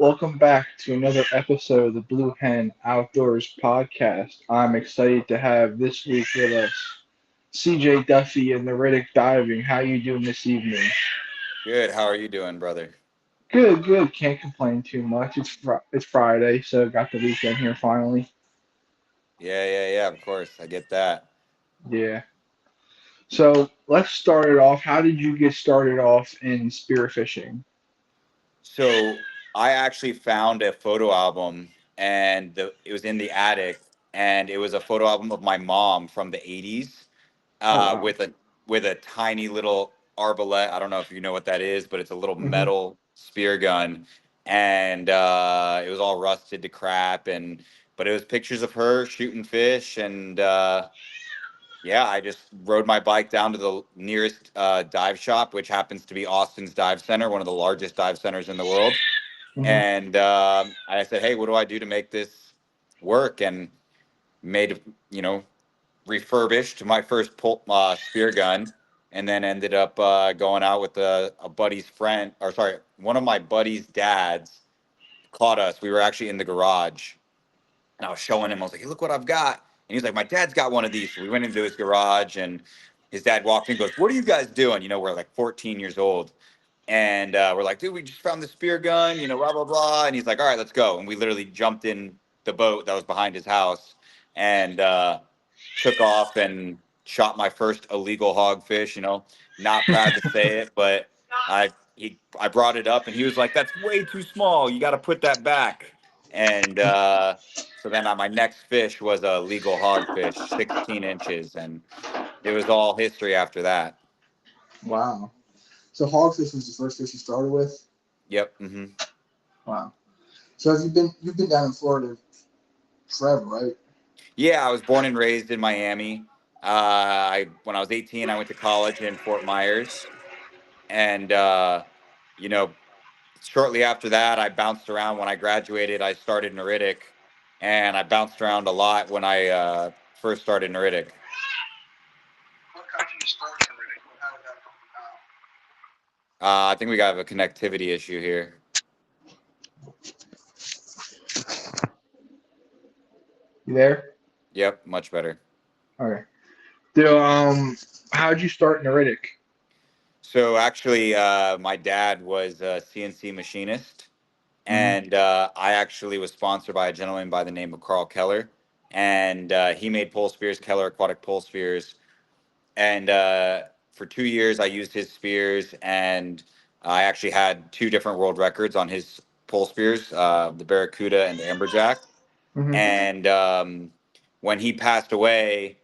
Welcome back to another episode of the Blue Hen Outdoors podcast. I'm excited to have this week with us CJ Duffy and Neritic Diving. How you doing this evening? Good. How are you doing, brother? Good, good. Can't complain too much. It's Friday, so got the weekend here finally. Yeah. Of course, I get that. Yeah. So let's start it off. How did you get started off in spearfishing? So I actually found a photo album, and it was in the attic, and it was a photo album of my mom from the '80s, Oh wow. with a tiny little arbalete. I don't know if you know what that is, but it's a little Hmm. metal spear gun, and it was all rusted to crap, and but it was pictures of her shooting fish, and yeah, I just rode my bike down to the nearest dive shop, which happens to be Austin's Dive Center, one of the largest dive centers in the world. Hmm. And I said, "Hey, what do I do to make this work?" And made, you know, refurbished my first spear gun, and then ended up going out with a buddy's friend, or sorry, one of my buddy's dads caught us. We were actually in the garage, and I was showing him. I was like, "Hey, look what I've got." And he's like, "My dad's got one of these." So we went into his garage, and his dad walked in and goes, "What are you guys doing?" We're like 14 years old. And we're like, "Dude, we just found the spear gun, blah, blah, blah." And he's like, "All right, let's go." And we literally jumped in the boat that was behind his house and took off and shot my first illegal hogfish. Not proud to say it, but I brought it up and he was like, "That's way too small. You got to put that back." And so then my next fish was a legal hogfish, 16 inches, and it was all history after that. Wow. So hogfish was the first fish you started with? Yep. Hmm. Wow. So have you've been down in Florida forever, right? Yeah, I was born and raised in Miami. When I was 18, I went to college in Fort Myers, and you know, shortly after that, I bounced around. When I graduated, I started Neritic, and I bounced around a lot when I first started Neritic. What got you to start Neritic? How did that come about? I think we got a connectivity issue here. You there? Yep, much better. Okay. So, how'd you start Neritic? So actually, my dad was a CNC machinist, Hmm. and I actually was sponsored by a gentleman by the name of Carl Keller, and he made pole spears, Keller Aquatic Pole Spears, and for 2 years I used his spears, and I actually had two different world records on his pole spears, the Barracuda and the Amberjack, Hmm. and when he passed away.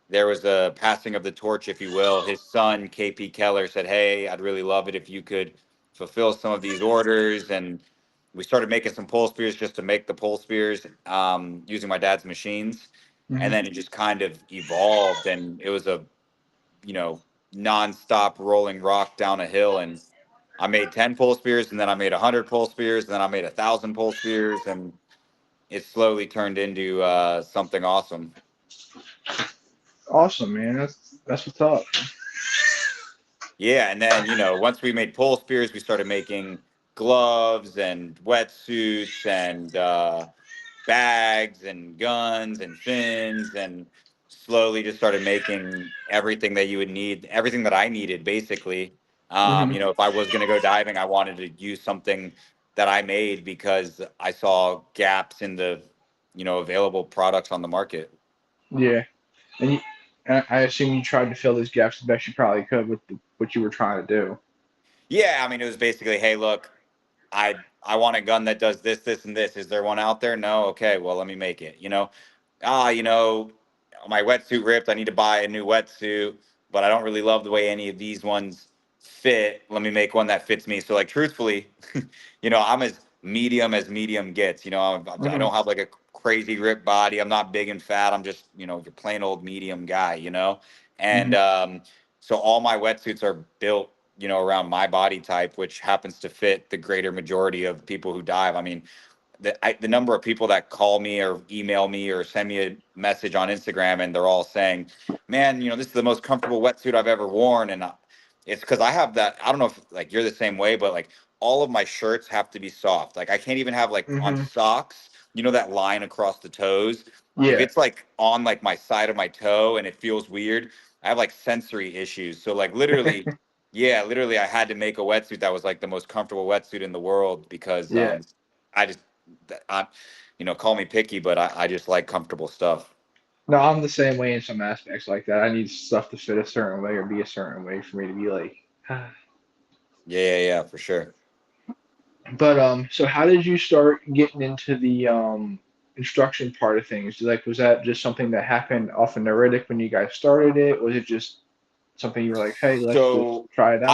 There was a passing of the torch, if you will. His son, KP Keller, said, "Hey, I'd really love it if you could fulfill some of these orders." And we started making some pole spears just to make the pole spears using my dad's machines. And Hmm. then it just kind of evolved, and it was a, you know, nonstop rolling rock down a hill. And I made 10 pole spears, and then I made 100 pole spears, and then I made 1,000 pole spears, and it slowly turned into something awesome. Awesome, man. That's what's up. Yeah, and then once we made pole spears, we started making gloves and wetsuits and bags and guns and fins, and slowly just started making everything that you would need, everything that I needed, basically. Hmm. If I was going to go diving, I wanted to use something that I made because I saw gaps in the available products on the market. Yeah, and I assume you tried to fill those gaps the best you probably could with what you were trying to do. Yeah, I mean, it was basically, "Hey, look, I want a gun that does this, this, and this. Is there one out there? No. Okay, well, let me make it. Ah, my wetsuit ripped. I need to buy a new wetsuit, but I don't really love the way any of these ones fit. Let me make one that fits me." So, like, truthfully, I'm as medium gets. I Hmm. don't have like a crazy ripped body. I'm not big and fat. I'm just, your plain old medium guy. And Hmm. so all my wetsuits are built around my body type, which happens to fit the greater majority of people who dive. I mean, the number of people that call me or email me or send me a message on Instagram, and they're all saying, "Man, this is the most comfortable wetsuit I've ever worn." And it's because I have that. I don't know if like you're the same way, but like all of my shirts have to be soft. Like I can't even have like on Mhm. socks, you know, that line across the toes. If Yeah. it's like on like my side of my toe and it feels weird, I have like sensory issues. So like literally, yeah, literally I had to make a wetsuit that was like the most comfortable wetsuit in the world because Yeah. I just I you know, call me picky, but I just like comfortable stuff. No, I'm the same way in some aspects like that. I need stuff to fit a certain way or be a certain way for me to be like. Yeah, yeah, yeah, for sure. But so how did you start getting into the instruction part of things? Like, was that just something that happened off of Neritic when you guys started it? Was it just something you were like, hey, let's just So try it out?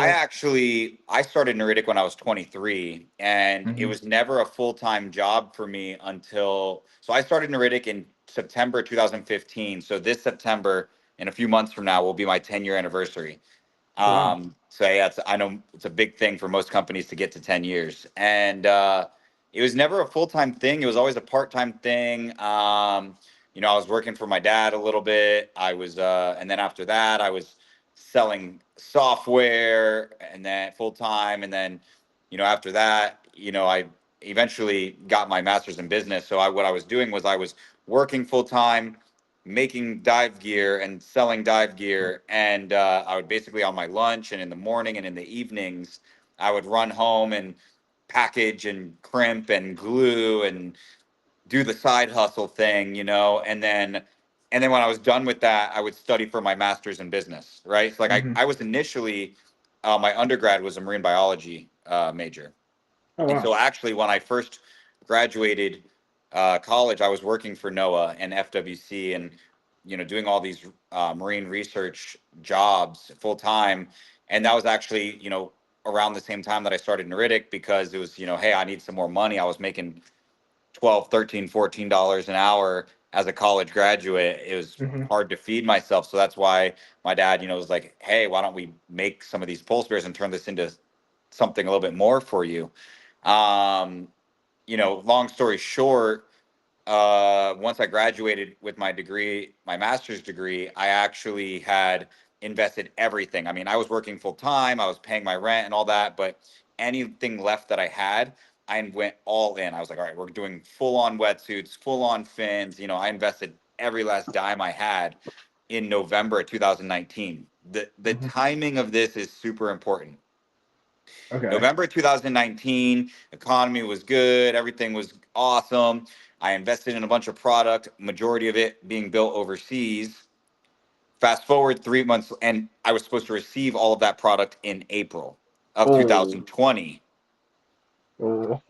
I started Neritic when I was 23, and it Hmm. was never a full-time job for me until so I started Neritic in September 2015. So this September, in a few months from now, will be my 10-year anniversary. Oh, wow. So yeah, I know it's a big thing for most companies to get to 10 years. And it was never a full-time thing. It was always a part-time thing. You know, I was working for my dad a little bit. And then after that, I was selling software and then full-time. And then, you know, after that, you know, I eventually got my master's in business. So what I was doing was I was working full-time, making dive gear and selling dive gear. And I would basically on my lunch and in the morning and in the evenings, I would run home and package and crimp and glue and do the side hustle thing, you know, and then when I was done with that, I would study for my master's in business, right? So like Hmm. I was initially my undergrad was a marine biology major. Oh, And wow. so actually, when I first graduated college, I was working for NOAA and FWC, and you know, doing all these marine research jobs full time. And that was actually, you know, around the same time that I started Neritic because it was, you know, hey, I need some more money. I was making 12, 13, $14 an hour as a college graduate. It was Hmm. hard to feed myself. So that's why my dad, you know, was like, hey, why don't we make some of these pole bears and turn this into something a little bit more for you? Um, you know, long story short, once I graduated with my degree, my master's degree, I actually had invested everything. I mean, I was working full time, I was paying my rent and all that, but anything left that I had, I went all in. I was like, all right, we're doing full on wetsuits, full on fins. You know, I invested every last dime I had in November of 2019. The Hmm. timing of this is super important. Okay. November 2019, economy was good, everything was awesome. I invested in a bunch of product, majority of it being built overseas. Fast forward 3 months, and I was supposed to receive all of that product in April of Oh. 2020. Oh.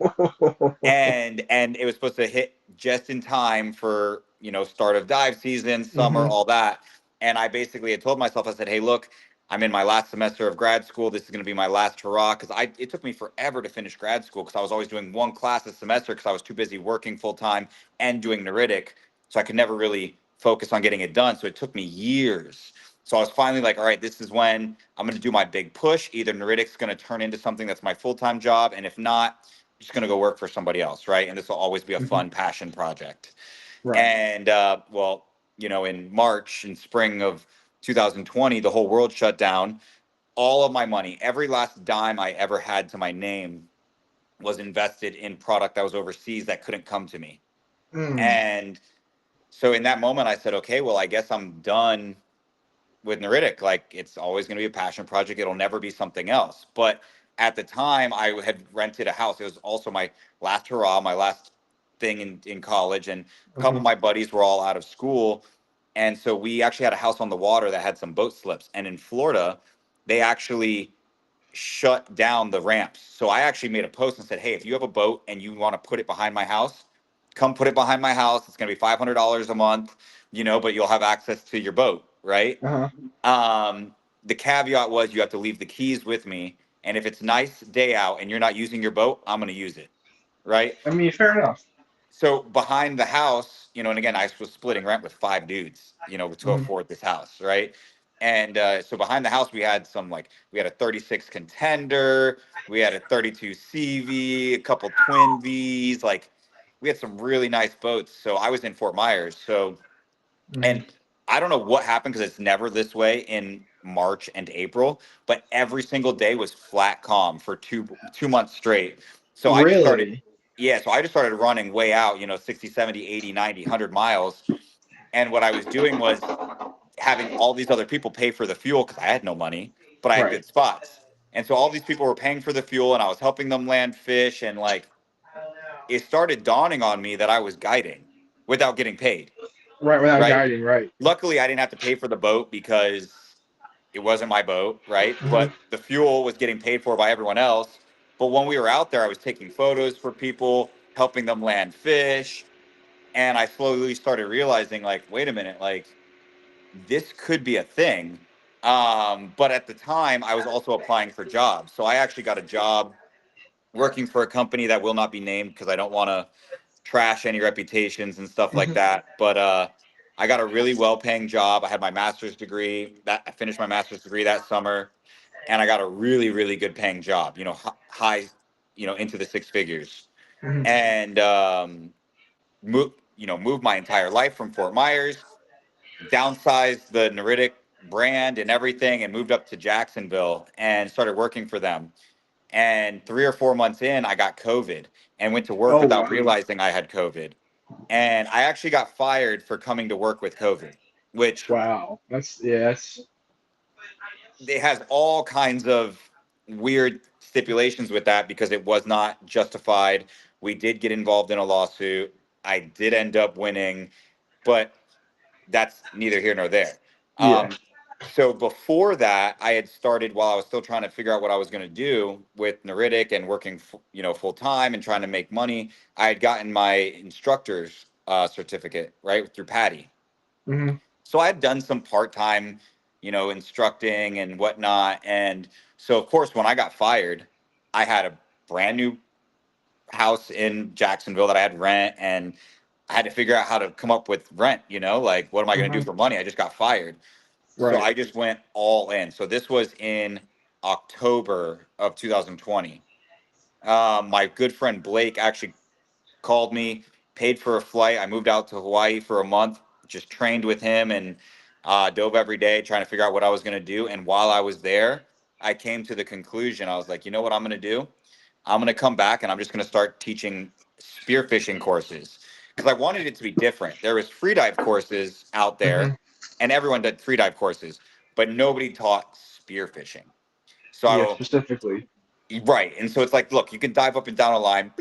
And it was supposed to hit just in time for, you know, start of dive season, summer, Hmm. all that. And I basically had told myself, I said, hey, look, I'm in my last semester of grad school. This is going to be my last hurrah, because I it took me forever to finish grad school because I was always doing one class a semester because I was too busy working full time and doing Neritic, so I could never really focus on getting it done. So it took me years. So I was finally like, all right, this is when I'm going to do my big push. Either Neritic's going to turn into something that's my full time job, and if not, just going to go work for somebody else, right? And this will always be a Hmm. fun passion project. Right. And well, you know, in March and spring of 2020, the whole world shut down. All of my money, every last dime I ever had to my name, was invested in product that was overseas that couldn't come to me. Mm. And so in that moment, I said, okay, well, I guess I'm done with Neritic. Like it's always going to be a passion project. It'll never be something else. But at the time, I had rented a house. It was also my last hurrah, my last thing in college. And a couple Hmm. of my buddies were all out of school. And so we actually had a house on the water that had some boat slips. And in Florida, they actually shut down the ramps. So I actually made a post and said, hey, if you have a boat and you want to put it behind my house, come put it behind my house. It's going to be $500 a month, you know, but you'll have access to your boat, right? Uh-huh. Um, the caveat was you have to leave the keys with me. And if it's nice day out and you're not using your boat, I'm going to use it. Right. I mean, fair enough. So behind the house, you know, and again, I was splitting rent with five dudes, you know, to Hmm. afford this house. Right. And so behind the house, we had we had a 36 contender, we had a 32 CV, a couple twin Vs, like we had some really nice boats. So I was in Fort Myers. So, Hmm. and I don't know what happened because it's never this way in March and April, but every single day was flat calm for 2 months straight. So I just started, Really? yeah, so I just started running way out, 60, 70, 80, 90, 100 miles. And what I was doing was having all these other people pay for the fuel because I had no money, but I had Right. good spots. And so all these people were paying for the fuel and I was helping them land fish. And like, it started dawning on me that I was guiding without getting paid, Right, without right? guiding, right. Luckily, I didn't have to pay for the boat because it wasn't my boat, right? Hmm. But the fuel was getting paid for by everyone else. But when we were out there, I was taking photos for people, helping them land fish. And I slowly started realizing, like, wait a minute, like, this could be a thing. But at the time, I was also applying for jobs. So I actually got a job working for a company that will not be named because I don't want to trash any reputations and stuff like Hmm. that. But I got a really well-paying job. I had my master's degree. That I finished my master's degree that summer, and I got a really, really good paying job. High, into the six figures, Hmm. and moved my entire life from Fort Myers, downsized the Neritic brand and everything, and moved up to Jacksonville and started working for them. And 3 or 4 months in, I got COVID and went to work Oh without wow. realizing I had COVID. And I actually got fired for coming to work with COVID, which Wow. That's yeah. That's it has all kinds of weird stipulations with that because it was not justified. We did get involved in a lawsuit. I did end up winning, but that's neither here nor there. yeah. So before that, I had started while I was still trying to figure out what I was going to do with Neritic and working, full time and trying to make money. I had gotten my instructor's certificate right through Patty. Hmm. So I had done some part time, instructing and whatnot. And so of course, when I got fired, I had a brand new house in Jacksonville that I had rent and I had to figure out how to come up with rent, like what am I going to do Hmm. for money? I just got fired. So Right. I just went all in. So this was in October of 2020. My good friend Blake actually called me, paid for a flight. I moved out to Hawaii for a month, just trained with him and dove every day trying to figure out what I was going to do. And while I was there, I came to the conclusion I was like, you know what I'm going to do? I'm going to come back and I'm just going to start teaching spearfishing courses because I wanted it to be different. There was freedive courses out Hmm. there and everyone did freedive courses, but nobody taught spearfishing. Yeah. So Specifically. right. And so it's like, look, you can dive up and down a line,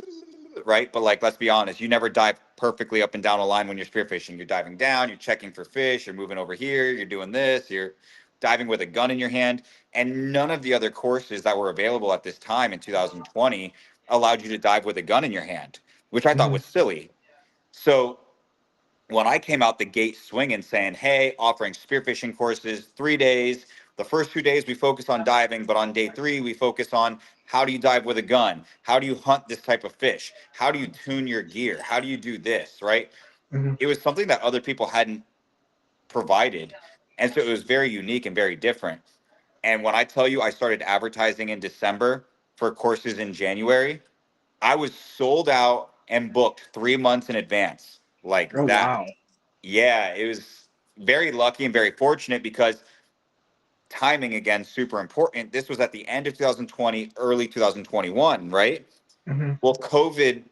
right? But like, let's be honest, you never dive perfectly up and down a line when you're spearfishing. You're diving down, you're checking for fish, you're moving over here, you're doing this, you're diving with a gun in your hand. And none of the other courses that were available at this time in 2020 allowed you to dive with a gun in your hand, which I thought Hmm. was silly. So when I came out the gate swinging, saying, "Hey, offering spearfishing courses, 3 days. The first 2 days we focus on diving, but on day three we focus on how do you dive with a gun? How do you hunt this type of fish? How do you tune your gear? How do you do this?" Right? Hmm. It was something that other people hadn't provided, and so it was very unique and very different. And when I tell you, I started advertising in December for courses in January. I was sold out and booked 3 months in advance, like Oh that. wow. Yeah, it was very lucky and very fortunate because timing again super important. This was at the end of 2020, early 2021, right? Hmm. Well, COVID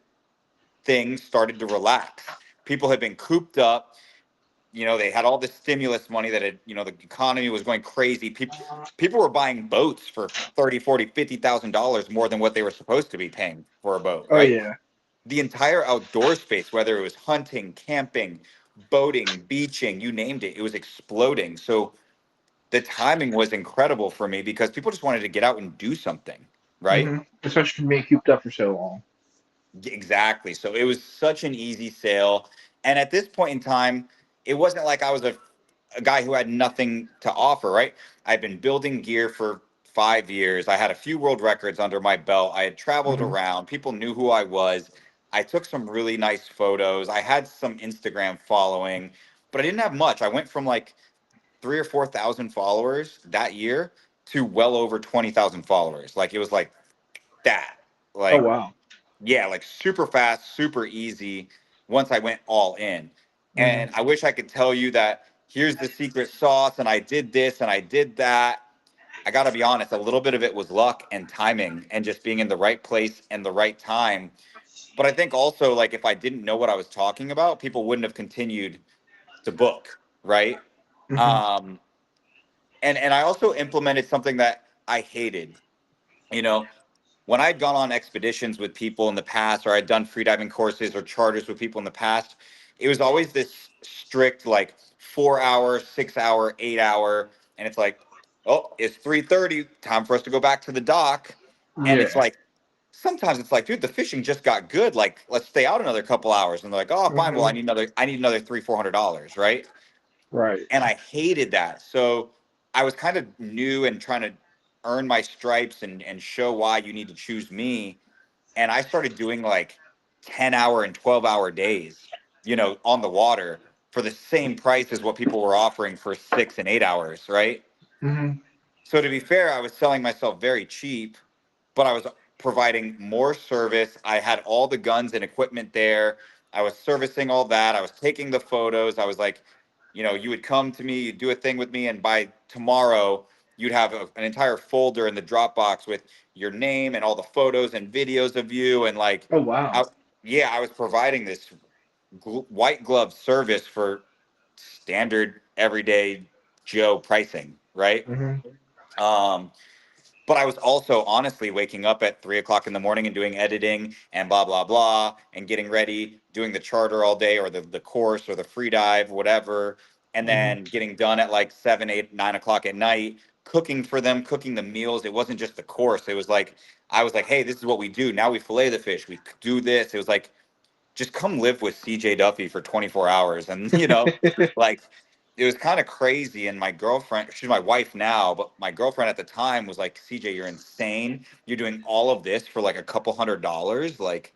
things started to relax. People had been cooped up. They had all this stimulus money that had, the economy was going crazy. People were buying boats for 30, 40, $50,000 more than what they were supposed to be paying for a boat, Oh right? yeah. The entire outdoor space, whether it was hunting, camping, boating, beaching, you named it, it was exploding. So the timing was incredible for me because people just wanted to get out and do something, right? Hmm. Especially for being cooped up for so long. Exactly. So it was such an easy sale. And at this point in time, it wasn't like I was a guy who had nothing to offer, right? I'd been building gear for 5 years. I had a few world records under my belt. I had traveled Hmm. around. People knew who I was. I took some really nice photos. I had some Instagram following, but I didn't have much. I went from like 3 or 4 thousand followers that year to well over 20,000 followers. Like it was like that. Oh Like wow. yeah, like super fast, super easy once I went all in. Hmm. And I wish I could tell you that here's the secret sauce, and I did this and I did that. I got to be honest, a little bit of it was luck and timing and just being in the right place and the right time. But I think also, like, if I didn't know what I was talking about, people wouldn't have continued to book, right? Hmm. Um, and I also implemented something that I hated. You know, when I'd gone on expeditions with people in the past, or I'd done freediving courses or charters with people in the past, it was always this strict, like, 4 hour, 6 hour, 8 hour, and it's like, oh, it's 3:30, time for us to go back to the dock, and it's Yeah. like, sometimes it's like, dude, the fishing just got good, like, let's stay out another couple hours, and they're like, oh, fine, well, Hmm. I need another $300, $400, right? Right. And I hated that. So I was kind of new and trying to earn my stripes and show why you need to choose me. And I started doing like 10-hour and 12-hour days, on the water for the same price as what people were offering for 6 and 8 hours, right? Hmm. So to be fair, I was selling myself very cheap, but I was providing more service. I had all the guns and equipment there. I was servicing all that. I was taking the photos. I was like, you would come to me, you'd do a thing with me, and by tomorrow, you'd have an entire folder in the Dropbox with your name and all the photos and videos of you. And like, Oh wow. I, yeah, I was providing this white glove service for standard everyday Joe pricing, right? Hmm. Um, but I was also honestly waking up at 3 o'clock in the morning and doing editing and blah blah blah and getting ready, doing the charter all day or the course or the free dive, whatever, and Hmm. then getting done at like 7, 8, 9 o'clock at night, cooking for them, cooking the meals. It wasn't just the course. It was like I was like, hey, this is what we do. Now we fillet the fish. We do this. It was like just come live with CJ Duffy for 24 hours. And, like it was kind of crazy. And my girlfriend, she's my wife now, but my girlfriend at the time was like, CJ, you're insane. You're doing all of this for like a couple $100. Like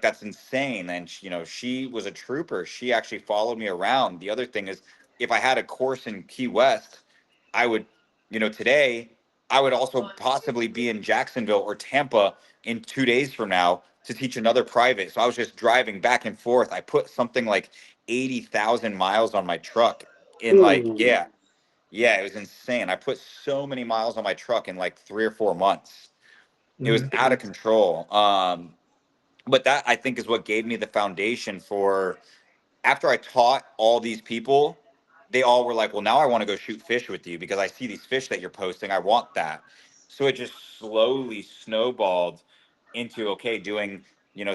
that's insane. And she was a trooper. She actually followed me around. The other thing is, if I had a course in Key West, I would, today I would also possibly be in Jacksonville or Tampa in 2 days from now to teach another private. So I was just driving back and forth. I put something like 80,000 miles on my truck in like, Ooh. yeah, yeah, it was insane. I put so many miles on my truck in like 3 or 4 months. It was Hmm. out of control. But that I think is what gave me the foundation for after I taught all these people, they all were like, well, now I want to go shoot fish with you because I see these fish that you're posting. I want that. So it just slowly snowballed into, okay, doing,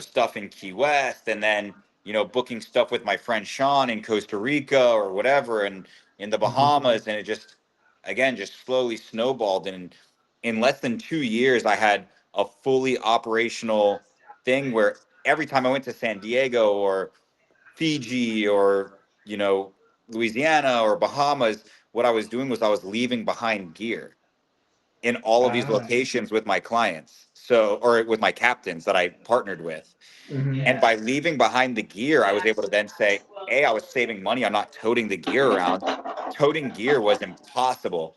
stuff in Key West and then, booking stuff with my friend Sean in Costa Rica or whatever and in the Hmm. Bahamas. And it just, again, just slowly snowballed. And in less than 2 years, I had a fully operational thing where every time I went to San Diego or Fiji or, Louisiana or Bahamas, what I was doing was I was leaving behind gear in all of these Ah. locations with my clients. So, or with my captains that I partnered with. Hmm. And by leaving behind the gear, I was able to then say, A, I was saving money. I'm not toting the gear around. Toting gear was impossible.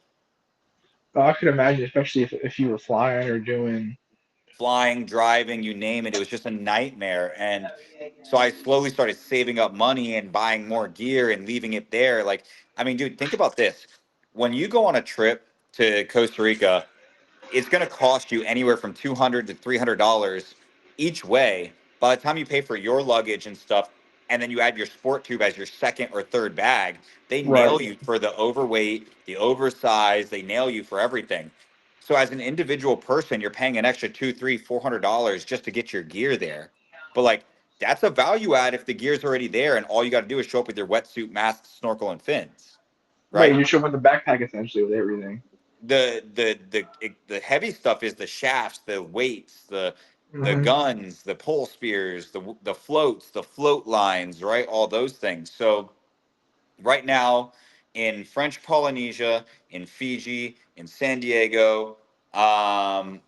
Oh, I could imagine, especially if you were flying or doing. Flying, driving, you name it. It was just a nightmare. And so I slowly started saving up money and buying more gear and leaving it there. Like, I mean, dude, think about this. When you go on a trip to Costa Rica, it's going to cost you anywhere from $200 to $300 each way. By the time you pay for your luggage and stuff, and then you add your sport tube as your second or third bag, they nail Right. you for the overweight, the oversized. They nail you for everything. So as an individual person, you're paying an extra two, three, $400 just to get your gear there. But like that's a value add if the gear's already there, and all you got to do is show up with your wetsuit, mask, snorkel, and fins, Right. You right? just show up with the backpack essentially with everything. The heavy stuff is the shafts, the weights, the Hmm. guns, the pole spears, the floats, the float lines, right? All those things. So right now in French Polynesia, in Fiji, in San Diego, um,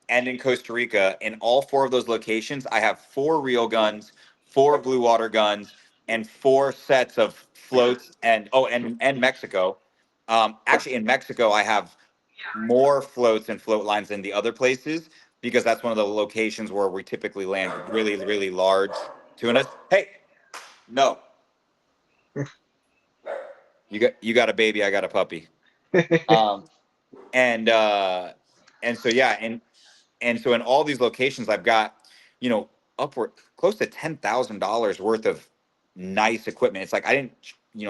and in Costa Rica, in all four of those locations, I have four reel guns, four blue water guns, and four sets of floats. And oh, and Mexico. Actually, in Mexico, I have more floats and float lines than the other places because that's one of the locations where we typically land really, really large tunas. Hey, no, you got a baby, I got a puppy. Um, and and so yeah, and so in all these locations, I've got, you know, upward close to $10,000 worth of nice equipment. It's like I didn't,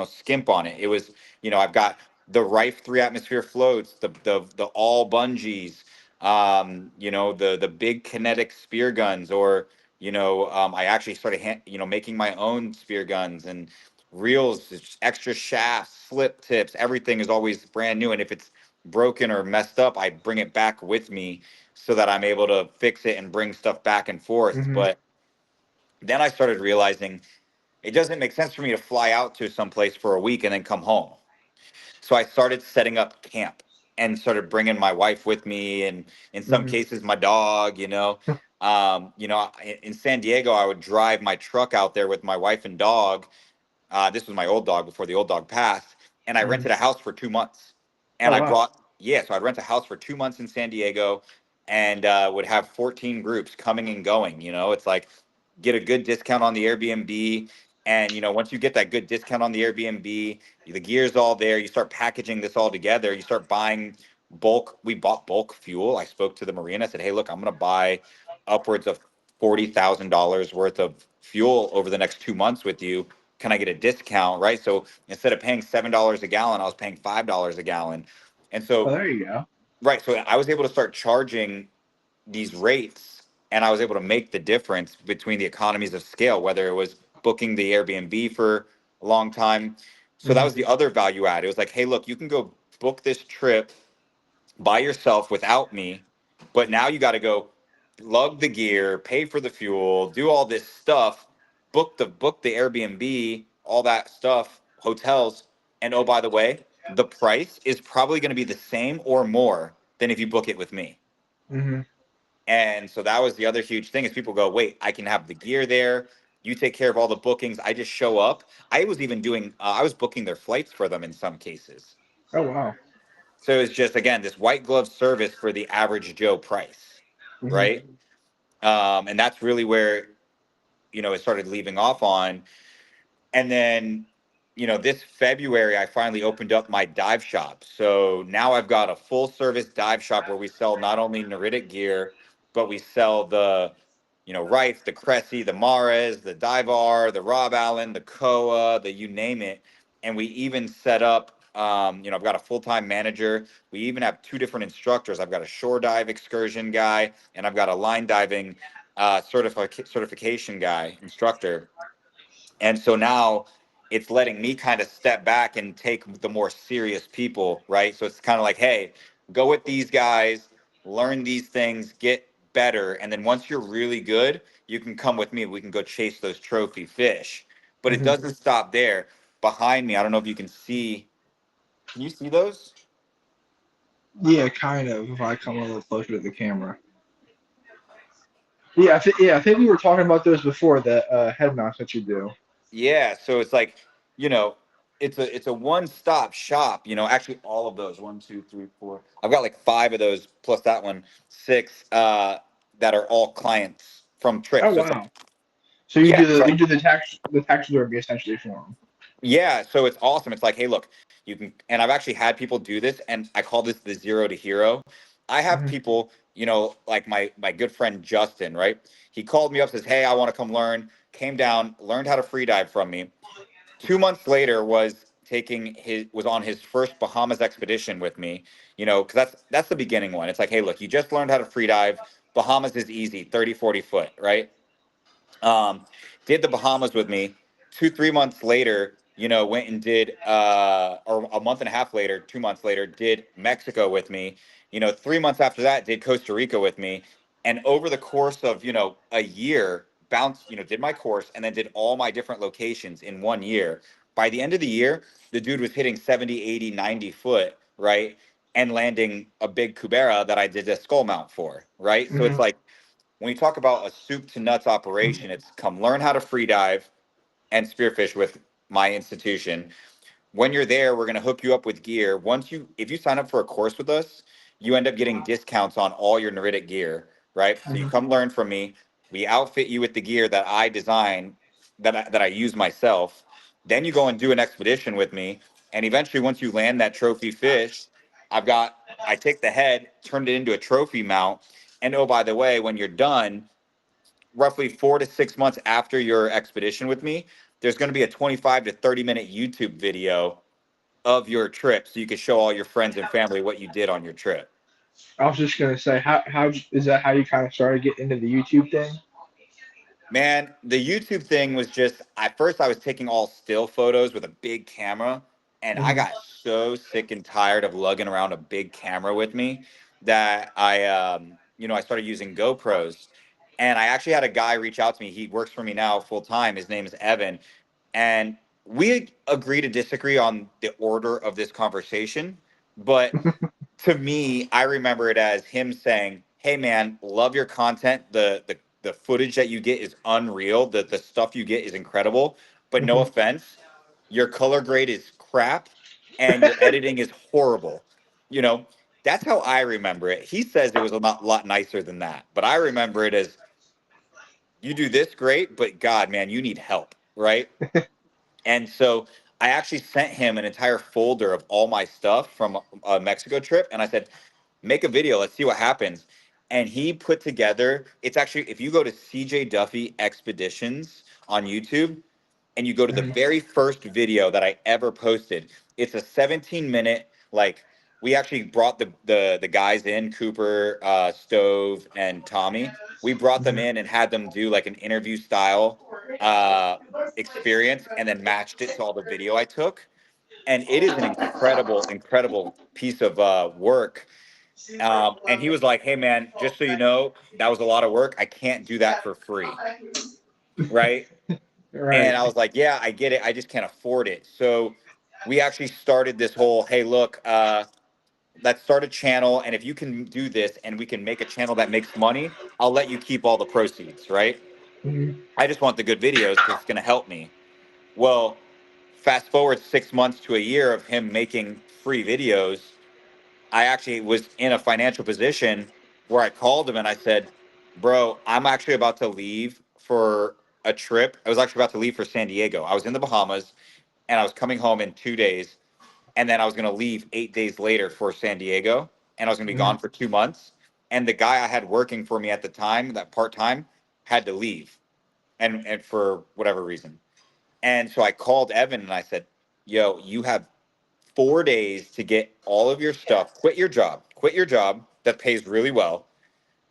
skimp on it. It was, I've got the Rife 3 atmosphere floats, the all bungees, the big kinetic spear guns, or I actually started, making my own spear guns and reels, extra shafts, slip tips. Everything is always brand new, and if it's broken or messed up, I bring it back with me so that I'm able to fix it and bring stuff back and forth. Hmm. But then I started realizing it doesn't make sense for me to fly out to someplace for a week and then come home. So I started setting up camp and started bringing my wife with me, and in some Hmm. cases my dog. In San Diego, I would drive my truck out there with my wife and dog. This was my old dog before the old dog passed, and I Hmm. rented a house for 2 months. And Oh I wow. brought, yeah, so I'd rent a house for 2 months in San Diego, and would have 14 groups coming and going. It's like get a good discount on the Airbnb, and once you get that good discount on the Airbnb, the gear's all there. You start packaging this all together. You start buying bulk. We bought bulk fuel. I spoke to the marine. I said, "Hey, look, I'm going to buy upwards of $40,000 worth of fuel over the next 2 months with you. Can I get a discount?" Right. So instead of paying $7 a gallon, I was paying $5 a gallon. And Oh, so, there you go. right. So I was able to start charging these rates, and I was able to make the difference between the economies of scale, whether it was booking the Airbnb for a long time. So that Hmm. was the other value add. It was like, hey, look, you can go book this trip by yourself without me, but now you got to go lug the gear, pay for the fuel, do all this stuff, book the Airbnb, all that stuff, hotels, and oh by the way, the price is probably going to be the same or more than if you book it with me. Hmm. And so that was the other huge thing is people go, wait, I can have the gear there. You take care of all the bookings. I just show up. I was booking their flights for them in some cases. Oh wow. So it's just again this white glove service for the average Joe price, Hmm. right? And that's really where it started leaving off on. And then, this February, I finally opened up my dive shop. So now I've got a full service dive shop where we sell not only Neritic gear, but we sell the, Rife, the Cressy, the Mares, the Divar, the Rob Allen, the Koa, the you name it. And we even set up, I've got a full time manager. We even have two different instructors. I've got a shore dive excursion guy, and I've got a line diving certification guy, instructor. And so now it's letting me kind of step back and take the more serious people, right? So it's kind of like, hey, go with these guys, learn these things, get better. And then once you're really good, you can come with me. We can go chase those trophy fish. But it Hmm. doesn't stop there. Behind me, I don't know if you can see. Can you see those? Yeah, kind of. If I come a little closer to the camera. Yeah, I think we were talking about those before. The head mounts that you do. Yeah, so it's like, you know, it's a one-stop shop, actually all of those, one, two, three, four. I've got like five of those plus that one, six that are all clients from Oh trips. So it's like, wow. So you yeah, do the you do the taxidermy essentially for them. yeah, so it's awesome. It's like, hey, look, you can, and I've actually had people do this, and I call this the zero to hero. I have Hmm. people, like my good friend Justin, right? He called me up, says, hey, I want to come learn. Came down, learned how to free dive from me. 2 months later was on his first Bahamas expedition with me, because that's the beginning one. It's like, hey, look, you just learned how to free dive. Bahamas is easy, 30, 40 foot, right? um, did the Bahamas with me. 2, 3 months later, went and did, or a month and a half later, 2 months later, did Mexico with me. 3 months after that, did Costa Rica with me. And over the course of, a year, bounced, did my course and then did all my different locations in 1 year. By the end of the year, the dude was hitting 70, 80, 90 foot, right? And landing a big Cubera that I did a skull mount for, right? So Hmm. it's like, when you talk about a soup to nuts operation, it's come learn how to free dive and spearfish with my institution. When you're there, we're going to hook you up with gear. If you sign up for a course with us, you end up getting discounts on all your Neritic gear, right? So you Hmm. come learn from me. We outfit you with the gear that I design, that I use myself. Then you go and do an expedition with me, And eventually, once you land that trophy fish, I take the head, turned it into a trophy mount. And oh, by the way, when you're done, roughly 4 to 6 months after your expedition with me, there's going to be a 25 to 30-minute YouTube video of your trip so you can show all your friends and family what you did on your trip. I was just gonna say, how is that how you kind of started getting into the YouTube thing? Man, the YouTube thing was just at first I was taking all still photos with a big camera, and I Hmm. got so sick and tired of lugging around a big camera with me that I started using GoPros. And I actually had a guy reach out to me. He works for me now full time. His name is Evan, and we agree to disagree on the order of this conversation, but to me, I remember it as him saying, "Hey man, love your content. The footage that you get is unreal. The stuff you get is incredible. But no Hmm. offense, your color grade is crap and your editing is horrible." You know, that's how I remember it. He says it was a lot nicer than that, but I remember it as you do this great, but God, man, you need help, right? And so I actually sent him an entire folder of all my stuff from a Mexico trip. And I said, make a video. Let's see what happens. And he put together, it's actually, if you go to CJ Duffy Expeditions on YouTube and you go to the Hmm. very first video that I ever posted, it's a 17-minute, like, we actually brought the guys in, Cooper, Stove, and Tommy. We brought them in and had them do like an interview style uh, experience and then matched it to all the video I took. And it is an incredible, incredible piece of work. And he was like, "Hey, man, just so you know, that was a lot of work. I can't do that for free." Right. Right. And I was like, "Yeah, I get it. I just can't afford it." So we actually started this whole, "Hey, look, let's start a channel. And if you can do this and we can make a channel that makes money, I'll let you keep all the proceeds." Right. Hmm. I just want the good videos because it's going to help me. Well, fast forward 6 months to a year of him making free videos, I actually was in a financial position where I called him and I said, "Bro, I'm actually about to leave for a trip." I was actually about to leave for San Diego. I was in the Bahamas and I was coming home in 2 days. And then I was going to leave 8 days later for San Diego. And I was going to be Hmm. gone for 2 months. And the guy I had working for me at the time, that part time, had to leave and for whatever reason. And so I called Evan and I said, "Yo, you have 4 days to get all of your stuff. Quit your job that pays really well.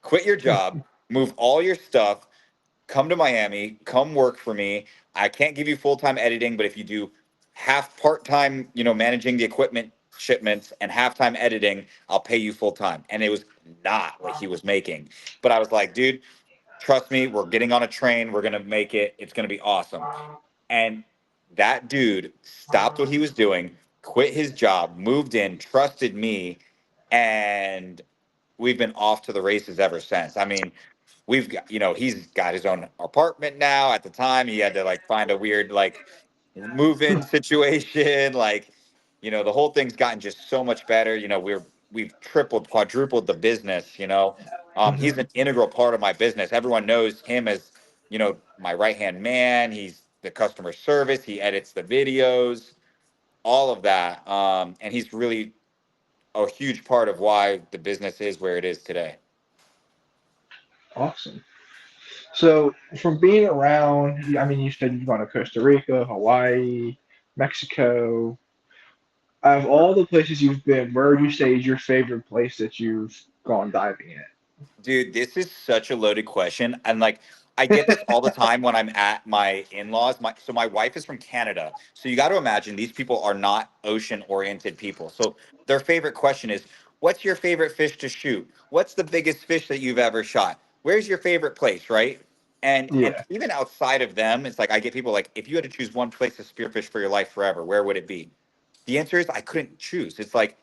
Quit your job, move all your stuff, come to Miami, come work for me. I can't give you full time editing, but if you do half part time, managing the equipment shipments and half time editing, I'll pay you full time." And it was not what he was making. But I was like, "Dude, trust me, we're getting on a train. We're going to make it. It's going to be awesome." And that dude stopped what he was doing, quit his job, moved in, trusted me, and we've been off to the races ever since. I mean, we've got, he's got his own apartment now. At the time, he had to like find a weird like move-in situation. Like, the whole thing's gotten just so much better. We've tripled, quadrupled the business. He's Hmm. an integral part of my business. Everyone knows him as, my right-hand man. He's the customer service. He edits the videos, all of that. And he's really a huge part of why the business is where it is today. Awesome. So from being around, I mean, you said you've gone to Costa Rica, Hawaii, Mexico. Out of all the places you've been, where would you say is your favorite place that you've gone diving Dude, this is such a loaded question. And like I get this all the time when I'm at my in-laws. My wife is from Canada. So you got to imagine these people are not ocean-oriented people. So their favorite question is, "What's your favorite fish to shoot? What's the biggest fish that you've ever shot? Where's your favorite place?" Right? And at? even outside of them, it's like I get people like, "If you had to choose one place to spearfish for your life forever, where would it be?" The answer is I couldn't choose. It's like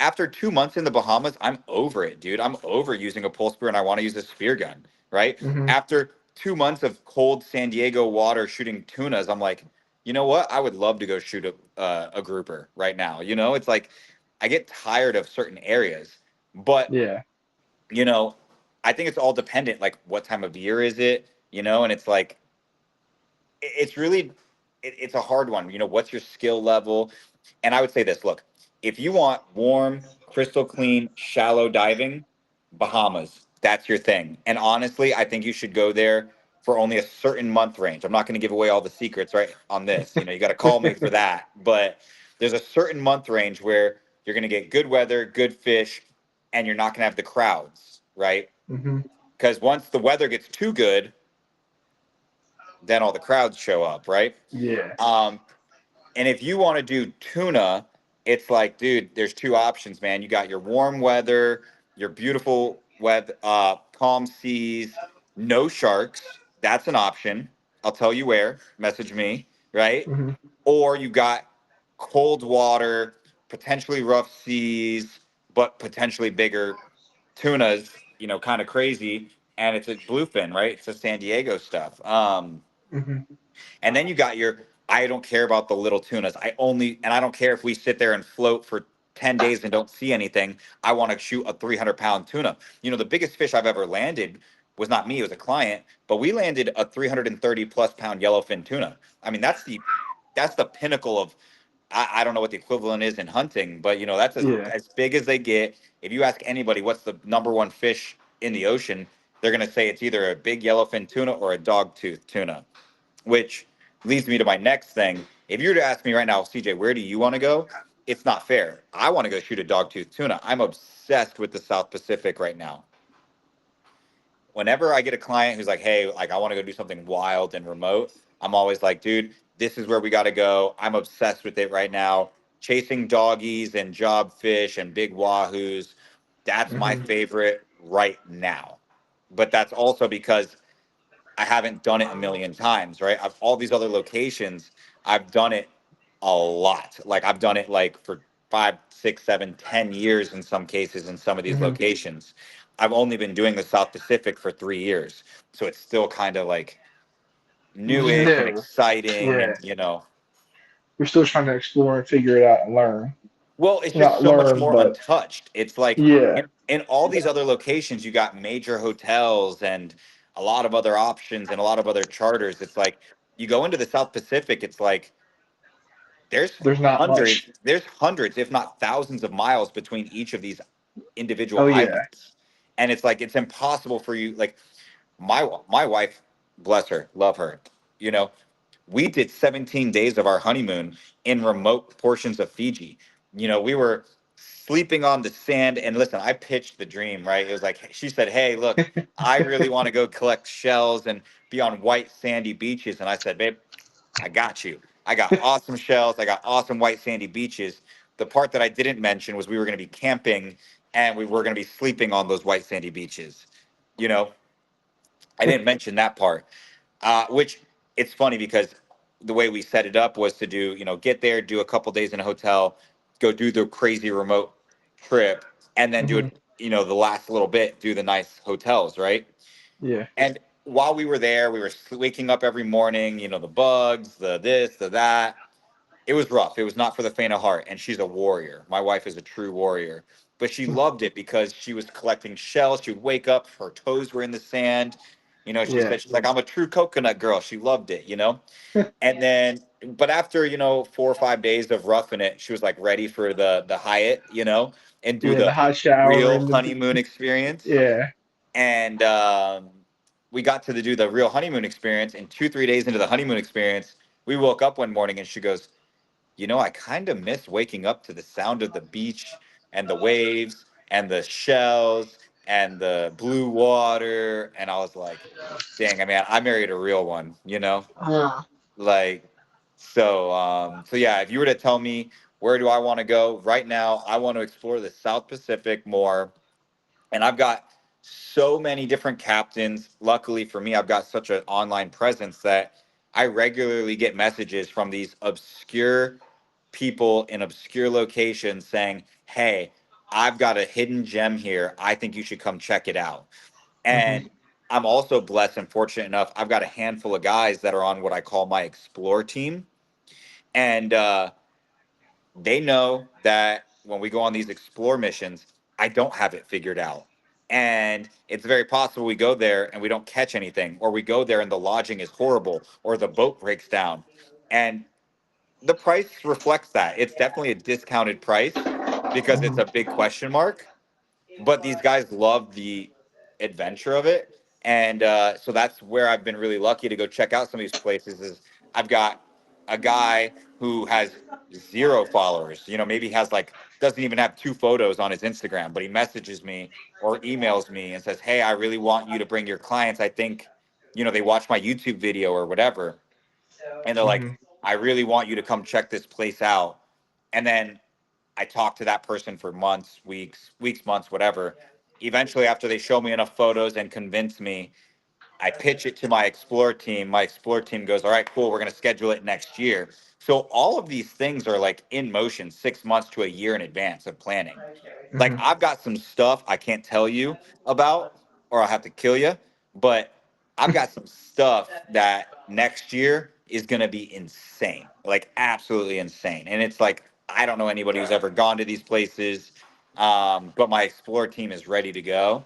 after 2 months in the Bahamas, I'm over it, dude. I'm over using a pole spear and I want to use a spear gun, right? Yeah. Hmm. After 2 months of cold San Diego water shooting tunas, I'm like, you know what? I would love to go shoot a grouper right now. It's like I get tired of certain areas, but Yeah. you know, I think it's all dependent. Like, what time of year is it? And it's like it's really it's a hard one. What's your skill level? And I would say this, look, if you want warm, crystal clean, shallow diving, Bahamas, that's your thing. And honestly, I think you should go there for only a certain month range. I'm not going to give away all the secrets right on this. You know, you got to call me for that. But there's a certain month range where you're going to get good weather, good fish, and you're not going to have the crowds, right? Hmm. Because once the weather gets too good, then all the crowds show up, right? Yeah. Um, And if you want to do tuna, it's like, dude, there's two options, man. You got your warm weather, your beautiful weather, calm seas, no sharks. That's an option. I'll tell you where. Message me, right? Hmm. Or you got cold water, potentially rough seas, but potentially bigger tunas. You know, kind of crazy. And it's a bluefin, right? It's a San Diego stuff. Hmm. And then you got your I don't care about the little tunas. I don't care if we sit there and float for 10 days and don't see anything. I want to shoot a 300-pound tuna. You know, the biggest fish I've ever landed was not me, it was a client, but we landed a 330 plus pound yellowfin tuna. I mean, that's the pinnacle of I don't know what the equivalent is in hunting, but you know, that's Yeah. as big as they get. If you ask anybody what's the number one fish in the ocean, they're gonna say it's either a big yellowfin tuna or a dogtooth tuna, which leads me to my next thing. If you were to ask me right now, CJ, where do you want to go? It's not fair. I want to go shoot a dogtooth tuna. I'm obsessed with the South Pacific right now. Whenever I get a client who's like, hey, like I want to go do something wild and remote, I'm always like, dude, this is where we got to go. I'm obsessed with it right now. Chasing doggies and job fish and big wahoos. That's my Hmm. favorite right now. But that's also because I haven't done it a million times, right? I've all these other locations, I've done it a lot. Like I've done it like for 5, 6, 7, 10 years in some cases in some of these Hmm. locations. I've only been doing the South Pacific for 3 years. So it's still kind of like newish and No. exciting Yeah. and you know, We're still trying to explore and figure it out and learn. well, it's just Not so much learn, more but untouched. It's like yeah. in all these other locations, you got major hotels and a lot of other options and a lot of other charters. It's like you go into the South Pacific, it's like There's not much. there's hundreds, if not thousands of miles between each of these individual Oh yeah. islands. And it's like it's impossible for you like my wife, bless her, love her. You know, we did 17 days of our honeymoon in remote portions of Fiji. You know, we were sleeping on the sand. And listen, I pitched the dream, right? It was like, she said, hey, look, I really want to go collect shells and be on white sandy beaches. And I said, babe, I got you. I got awesome shells. I got awesome white sandy beaches. The part that I didn't mention was we were going to be camping and we were going to be sleeping on those white sandy beaches. You know, I didn't mention that part, which it's funny because the way we set it up was to do, you know, get there, do a couple days in a hotel, go do the crazy remote trip, and then do Hmm. it, you know, the last little bit, do the nice hotels, right? Yeah. And while we were there, we were waking up every morning, you know, the bugs, the this, the that. It was rough. It was not for the faint of heart. And she's a warrior. My wife is a true warrior. But she loved it because she was collecting shells. She would wake up, her toes were in the sand. You know, she Yeah. said, she's like, I'm a true coconut girl. She loved it, you know? And then, but after, you know, 4 or 5 days of roughing it, she was like ready for the Hyatt, you know, and do Yeah. The the hot shower real and the honeymoon experience. yeah. And we got to do the real honeymoon experience. And 2, 3 days into the honeymoon experience, we woke up one morning and she goes, you know, I kind of miss waking up to the sound of the beach and the waves and the shells and the blue water. And I was like, dang, I mean, I married a real one, you know? Like, so yeah, if you were to tell me where do I want to go right now, I want to explore the South Pacific more. And I've got so many different captains. Luckily for me, I've got such an online presence that I regularly get messages from these obscure people in obscure locations saying, hey, I've got a hidden gem here. I think you should come check it out. Hmm. And I'm also blessed and fortunate enough. I've got a handful of guys that are on what I call my explore team. And they know that when we go on these explore missions, I don't have it figured out. And it's very possible we go there and we don't catch anything, or we go there and the lodging is horrible, or the boat breaks down. And the price reflects that. It's definitely a discounted price because it's Mhm. a big question mark, but these guys love the adventure of it. And so that's where I've been really lucky to go check out some of these places. Is I've got a guy who has zero followers. You know, maybe has like doesn't even have two photos on his Instagram, but he messages me or emails me and says, "Hey, I really want you to bring your clients. I think, you know, they watch my YouTube video or whatever, and they're like, Mhm. I really want you to come check this place out." And then I talked to that person for months, weeks, months, whatever. Eventually, after they show me enough photos and convince me, I pitch it to my Explore team. My Explore team goes, "All right, cool. We're going to schedule it next year." So all of these things are like in motion 6 months to a year in advance of planning. Like Mhm. I've got some stuff I can't tell you about, or I'll have to kill you. But I've got some stuff that next year is gonna be insane, like absolutely insane. And it's like I don't know anybody who's ever gone to these places, but my Explore team is ready to go,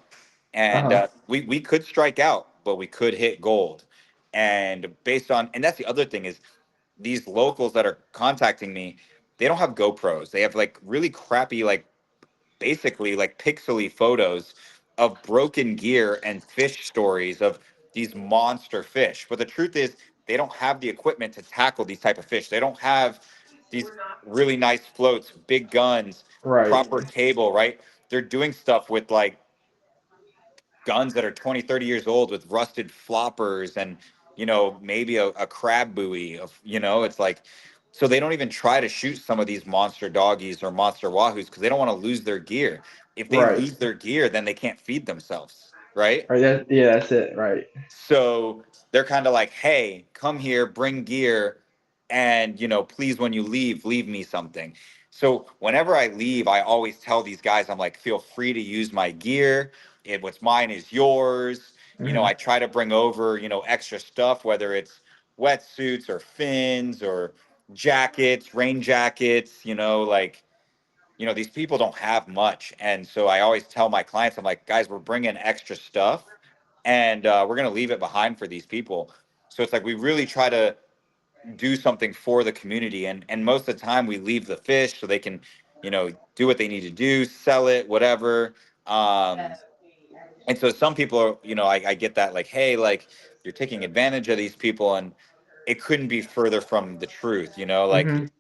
Uh and huh. we could strike out, but we could hit gold. And based on, and that's the other thing is these locals that are contacting me, they don't have GoPros. They have like really crappy like basically like pixely photos of broken gear and fish stories of these monster fish. But the truth is, they don't have the equipment to tackle these type of fish. They don't have these really nice floats, big guns, Right. proper cable, right? They're doing stuff with like guns that are 20, 30 years old with rusted floppers and, you know, maybe a crab buoy of, you know, it's like, so they don't even try to shoot some of these monster doggies or monster wahoos because they don't want to lose their gear. If they Right. lose their gear, then they can't feed themselves, right? Right. That, yeah, that's it. Right. So they're kind of like, hey, come here, bring gear, and you know, please, when you leave, leave me something. So whenever I leave, I always tell these guys, I'm like, feel free to use my gear. What's mine is yours. You know, Mhm. I try to bring over, you know, extra stuff, whether it's wetsuits or fins or jackets, rain jackets, you know, like, you know, these people don't have much. And so I always tell my clients, I'm like, guys, we're bringing extra stuff and we're going to leave it behind for these people. So it's like we really try to do something for the community. And most of the time we leave the fish so they can, you know, do what they need to do, sell it, whatever. Um, and so some people are, you know, I get that like, hey, like you're taking advantage of these people. And it couldn't be further from the truth, you know, like Mhm.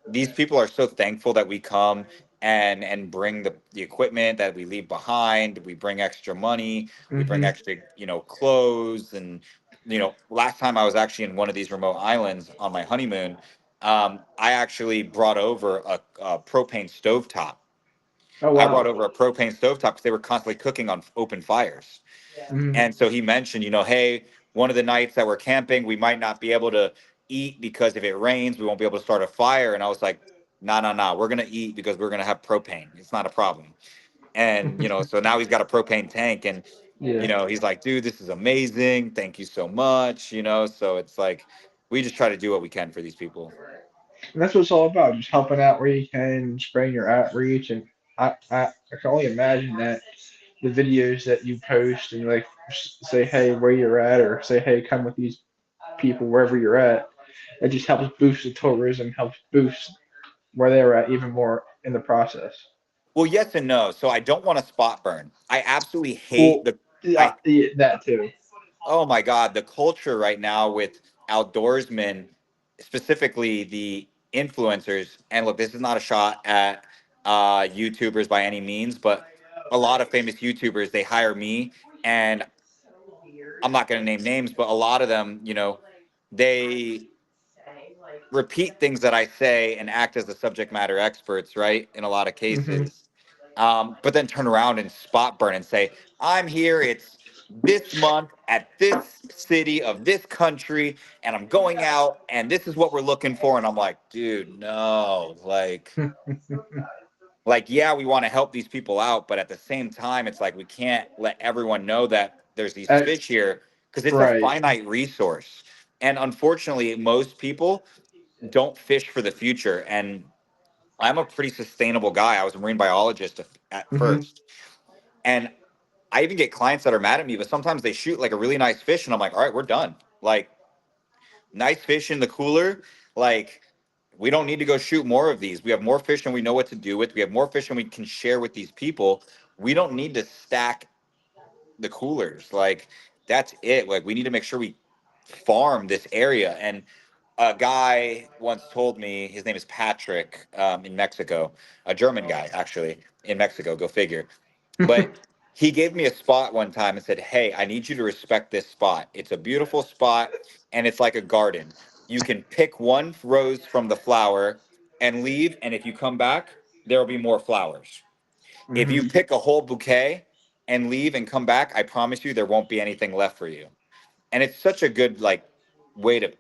these people are so thankful that we come and bring the equipment that we leave behind. We bring extra money, we bring Mhm. extra, you know, clothes. And you know, last time I was actually in one of these remote islands on my honeymoon, I actually brought over a propane stovetop. Oh I brought wow. over a propane stovetop because they were constantly cooking on open fires. Mhm. And so he mentioned, you know, hey, one of the nights that we're camping, we might not be able to eat because if it rains, we won't be able to start a fire. And I was like, no, no, no, we're going to eat because we're going to have propane. It's not a problem. And, you know, so now he's got a propane tank and, you Yeah. know, he's like, dude, this is amazing. Thank you so much. You know, so it's like, we just try to do what we can for these people. And that's what it's all about, just helping out where you can, spreading your outreach. And I can only imagine that the videos that you post and like say, hey, where you're at, or say, hey, come with these people wherever you're at, it just helps boost the tourism, helps boost where they're at even more in the process. Well, yes and no. So I don't want to spot burn. I absolutely hate Well, the, yeah, I yeah, that too. Oh my God, the culture right now with outdoorsmen, specifically the influencers, and look, this is not a shot at YouTubers by any means, but a lot of famous YouTubers, they hire me, and I'm not going to name names, but a lot of them, you know, they repeat things that I say and act as the subject matter experts, right? In a lot of Hmm. cases. But then turn around and spot burn and say, I'm here, it's this month at this city of this country, and I'm going out, and this is what we're looking for. And I'm like, dude, no. Yeah, we want to help these people out, but at the same time, it's like we can't let everyone know that there's these Uh, fish here because it's a right. finite resource. And unfortunately, most people don't fish for the future. And I'm a pretty sustainable guy. I was a marine biologist at Hmm. first. And I even get clients that are mad at me, but sometimes they shoot like a really nice fish and I'm like, all right, we're done. Like nice fish in the cooler, like we don't need to go shoot more of these. We have more fish than we know what to do with. We have more fish than we can share with these people. We don't need to stack the coolers. Like that's it. Like we need to make sure we farm this area. And a guy once told me, his name is Patrick, in Mexico, a German guy actually in Mexico. Go figure. But he gave me a spot one time and said, "Hey, I need you to respect this spot. It's a beautiful spot, and it's like a garden. You can pick one rose from the flower and leave, and if you come back, there will be more flowers. If Hmm. you pick a whole bouquet and leave and come back, I promise you there won't be anything left for you." And it's such a good like way to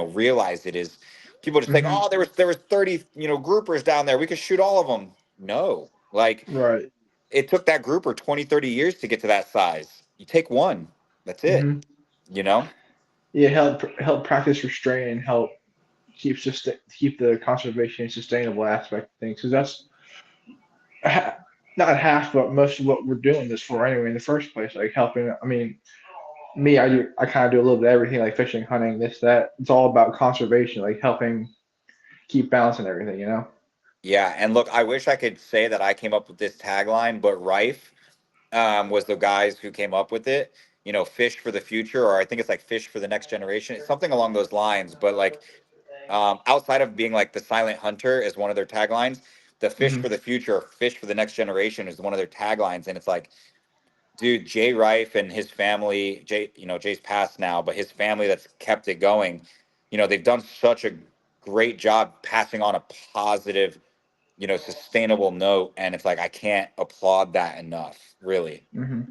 realize it is. People just think, Hmm. "Oh, there was 30 groupers down there. We could shoot all of them." No, like Right. it took that grouper 20, 30 years to get to that size. You take one, that's it, Hmm. you know? Yeah, help practice restraint and help keep the conservation and sustainable aspect of things because that's ha- not half, but most of what we're doing this for anyway in the first place. Like helping. I mean, me, I kind of do a little bit of everything, like fishing, hunting, this, that. It's all about conservation, like helping keep balance and everything. You know. Yeah, and look, I wish I could say that I came up with this tagline, but Rife was the guys who came up with it. Fish for the future, or I think it's like fish for the next generation. It's something along those lines. But like outside of being like the silent hunter is one of their taglines, the fish Hmm. for the future, fish for the next generation is one of their taglines. And it's like, dude, Jay Rife and his family, Jay's passed now, but his family that's kept it going, they've done such a great job passing on a positive, sustainable note. And it's like, I can't applaud that enough, really. Hmm.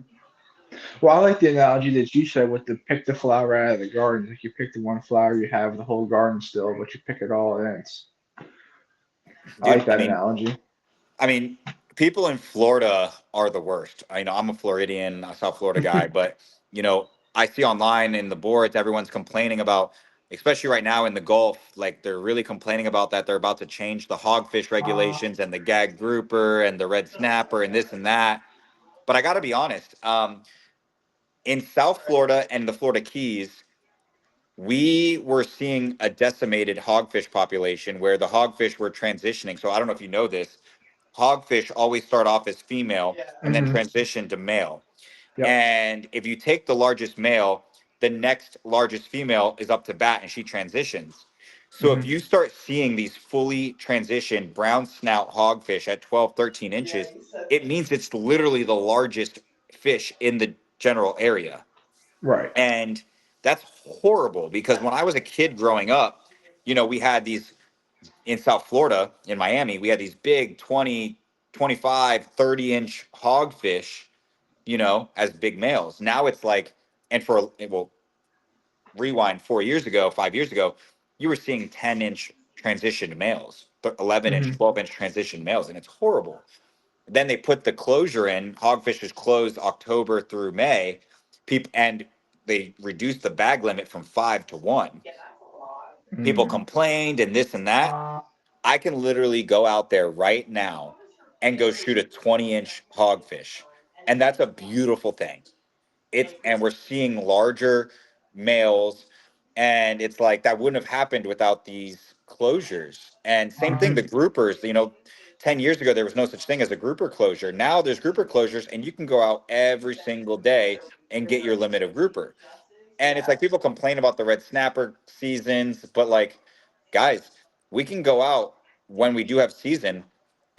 Well, I like the analogy that you said with the pick the flower out of the garden. Like you pick the one flower, you have the whole garden still, but you pick it all, and I Dude, like that analogy. I mean, people in Florida are the worst. I'm a Floridian, a South Florida guy, but I see online in the boards, everyone's complaining about, especially right now in the Gulf, like they're really complaining about that. They're about to change the hogfish regulations and the gag grouper and the red snapper and this and that. But I got to be honest, in South Florida and the Florida Keys, we were seeing a decimated hogfish population where the hogfish were transitioning. So I don't know if you know this, hogfish always start off as female and then Hmm. transition to male. Yep. And if you take the largest male, the next largest female is up to bat and she transitions. So if Hmm. you start seeing these fully transitioned brown snout hogfish at 12, 13 inches, it means it's literally the largest fish in the general area. Right. And that's horrible because when I was a kid growing up, we had these in South Florida, in Miami, we had these big 20, 25, 30-inch hogfish, as big males. Now it's like, and well, rewind 4 years ago, 5 years ago, you were seeing 10-inch transitioned males, 11-inch, Hmm. 12-inch transitioned males, and it's horrible. Then they put the closure in, hogfish is closed October through May, and they reduced the bag limit from 5 to 1. People Mm. complained and this and that. I can literally go out there right now and go shoot a 20-inch hogfish. And that's a beautiful thing. And we're seeing larger males, and it's like that wouldn't have happened without these closures. And same thing, the Hmm. groupers, 10 years ago there was no such thing as a grouper closure. Now there's grouper closures and you can go out every single day and get your limit of grouper. And it's like people complain about the red snapper seasons, but like, guys, we can go out when we do have season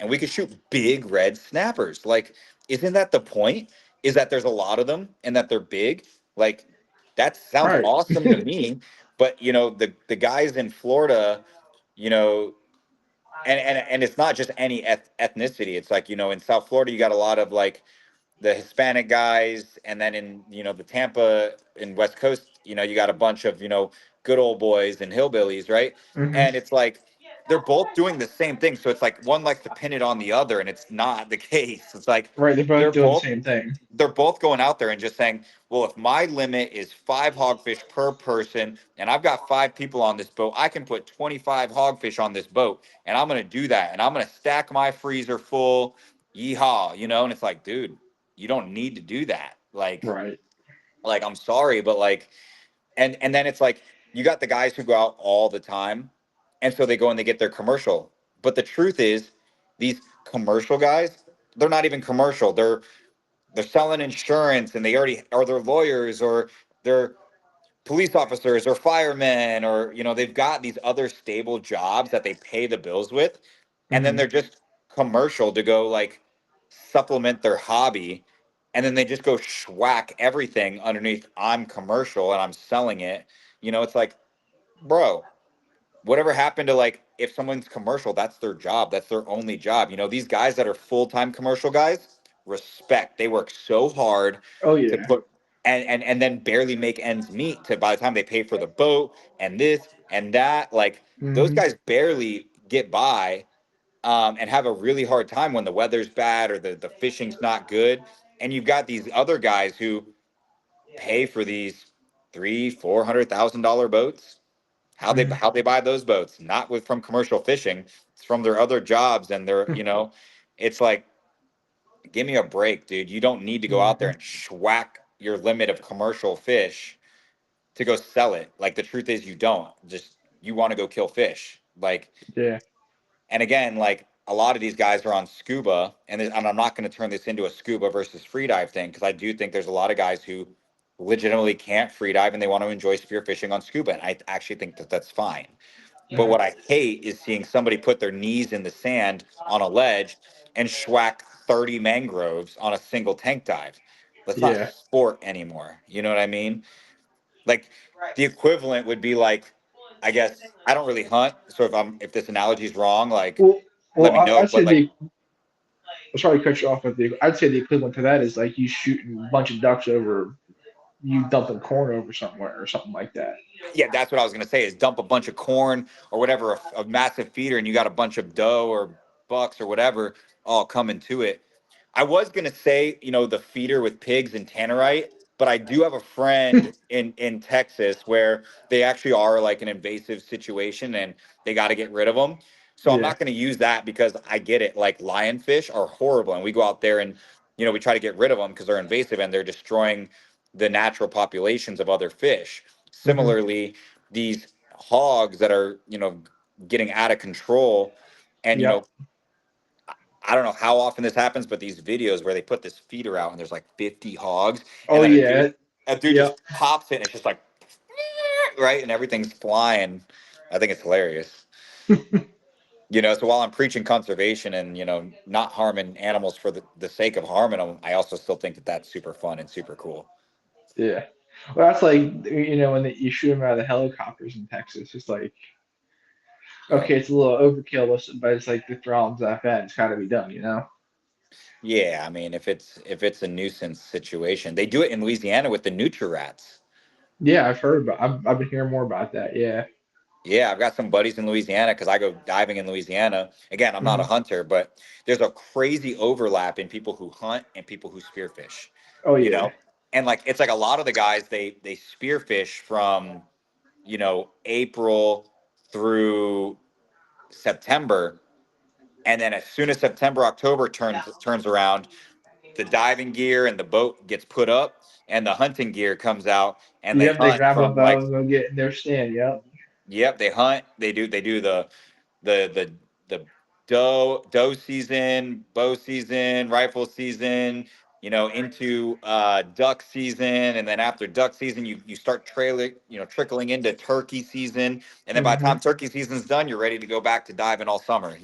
and we can shoot big red snappers. Like, isn't that the point? Is that there's a lot of them and that they're big? Like, that sounds Right. awesome to me. But the guys in Florida, you know, and it's not just any ethnicity. It's like, in South Florida, you got a lot of like the Hispanic guys, and then in the Tampa and West Coast, you got a bunch of good old boys and hillbillies, right? Hmm. And it's like they're both doing the same thing, so it's like one likes to pin it on the other, and it's not the case. It's like Right. They're they're both doing the both same thing. they're both going out there and just saying, well, if my limit is 5 hogfish per person and I've got 5 people on this boat, I can put 25 hogfish on this boat, and I'm going to do that, and I'm going to stack my freezer full. Yeehaw, and it's like, dude, you don't need to do that. Right. Like I'm sorry, but like, and then it's like you got the guys who go out all the time And so they go and they get their commercial. But the truth is, these commercial guys, they're not even commercial. They're selling insurance, and they already are, they're lawyers, or they're police officers or firemen, or they've got these other stable jobs that they pay the bills with, and then Hmm. they're just commercial to go like supplement their hobby, and then they just go schwack everything underneath I'm commercial and I'm selling it. It's like, bro, whatever happened to, like, if someone's commercial, that's their job, that's their only job. These guys that are full-time commercial guys, respect, they work so hard Oh to yeah. put and then barely make ends meet, to by the time they pay for the boat and this and that, like, those Hmm. guys barely get by, and have a really hard time when the weather's bad or the fishing's not good. And you've got these other guys who pay for these $300,000-400,000 boats. Hmm. How they buy those boats? Not with from commercial fishing. It's from their other jobs, and it's like, give me a break, dude. You don't need to go out there Hmm. and schwack your limit of commercial fish to go sell it. Like, the truth is, you don't. Just, you want to go kill fish. Like, Yeah. and again, like, a lot of these guys are on scuba, and I'm not going to turn this into a scuba versus free dive thing, because I do think there's a lot of guys who legitimately can't free dive and they want to enjoy spearfishing on scuba, and I actually think that that's fine. But Hmm. what I hate is seeing somebody put their knees in the sand on a ledge and schwack 30 mangroves on a single tank dive. That's not Yeah. sport anymore. You know what I mean? Like, the equivalent would be like, I guess I don't really hunt, so if this analogy is wrong, like, Well, let me I'd know. say But like, the sorry to cut you off, but I'd say the equivalent to that is like you shooting a bunch of ducks over you dumping corn over somewhere or something like that. yeah, that's what I was gonna say, is dump a bunch of corn or whatever, a massive feeder, and you got a bunch of doe or bucks or whatever all coming to it. I was gonna say, the feeder with pigs and tannerite, but I do have a friend in Texas where they actually are like an invasive situation, and they got to get rid of them. So I'm Yeah. not gonna use that, because I get it. Like, lionfish are horrible, and we go out there and we try to get rid of them because they're invasive and they're destroying the natural populations of other fish. Hmm. Similarly, these hogs that are, getting out of control, and Yep. I don't know how often this happens, but these videos where they put this feeder out and there's like 50 hogs, and Oh then yeah. a dude just Yep. pops it and it's just like, right, and everything's flying. I think it's hilarious. So while I'm preaching conservation and not harming animals for the sake of harming them, I also still think that that's super fun and super cool. Yeah. Well, that's like when you shoot them out of the helicopters in Texas. It's like Yep. okay, it's a little overkill, but it's like the throttle's that bad. It's got to be done. Yeah, I mean, if it's a nuisance situation, they do it in Louisiana with the nutria rats. Yeah, I've heard about. I've been hearing more about that. Yeah. Yeah, I've got some buddies in Louisiana because I go diving in Louisiana. Again, I'm not a Hmm. hunter, but there's a crazy overlap in people who hunt and people who spearfish, Oh you yeah. know? And like, it's like a lot of the guys, they spearfish from, April through September. And then as soon as September, October turns around, the diving gear and the boat gets put up and the hunting gear comes out, and they Yep. They hunt grab a from bow like, and go get in their stand. Yep. yep, they hunt. They do the the doe season, bow season, rifle season, into duck season, and then after duck season, you start trailing, trickling into turkey season, and then by the Hmm. time turkey season's done, you're ready to go back to diving all summer.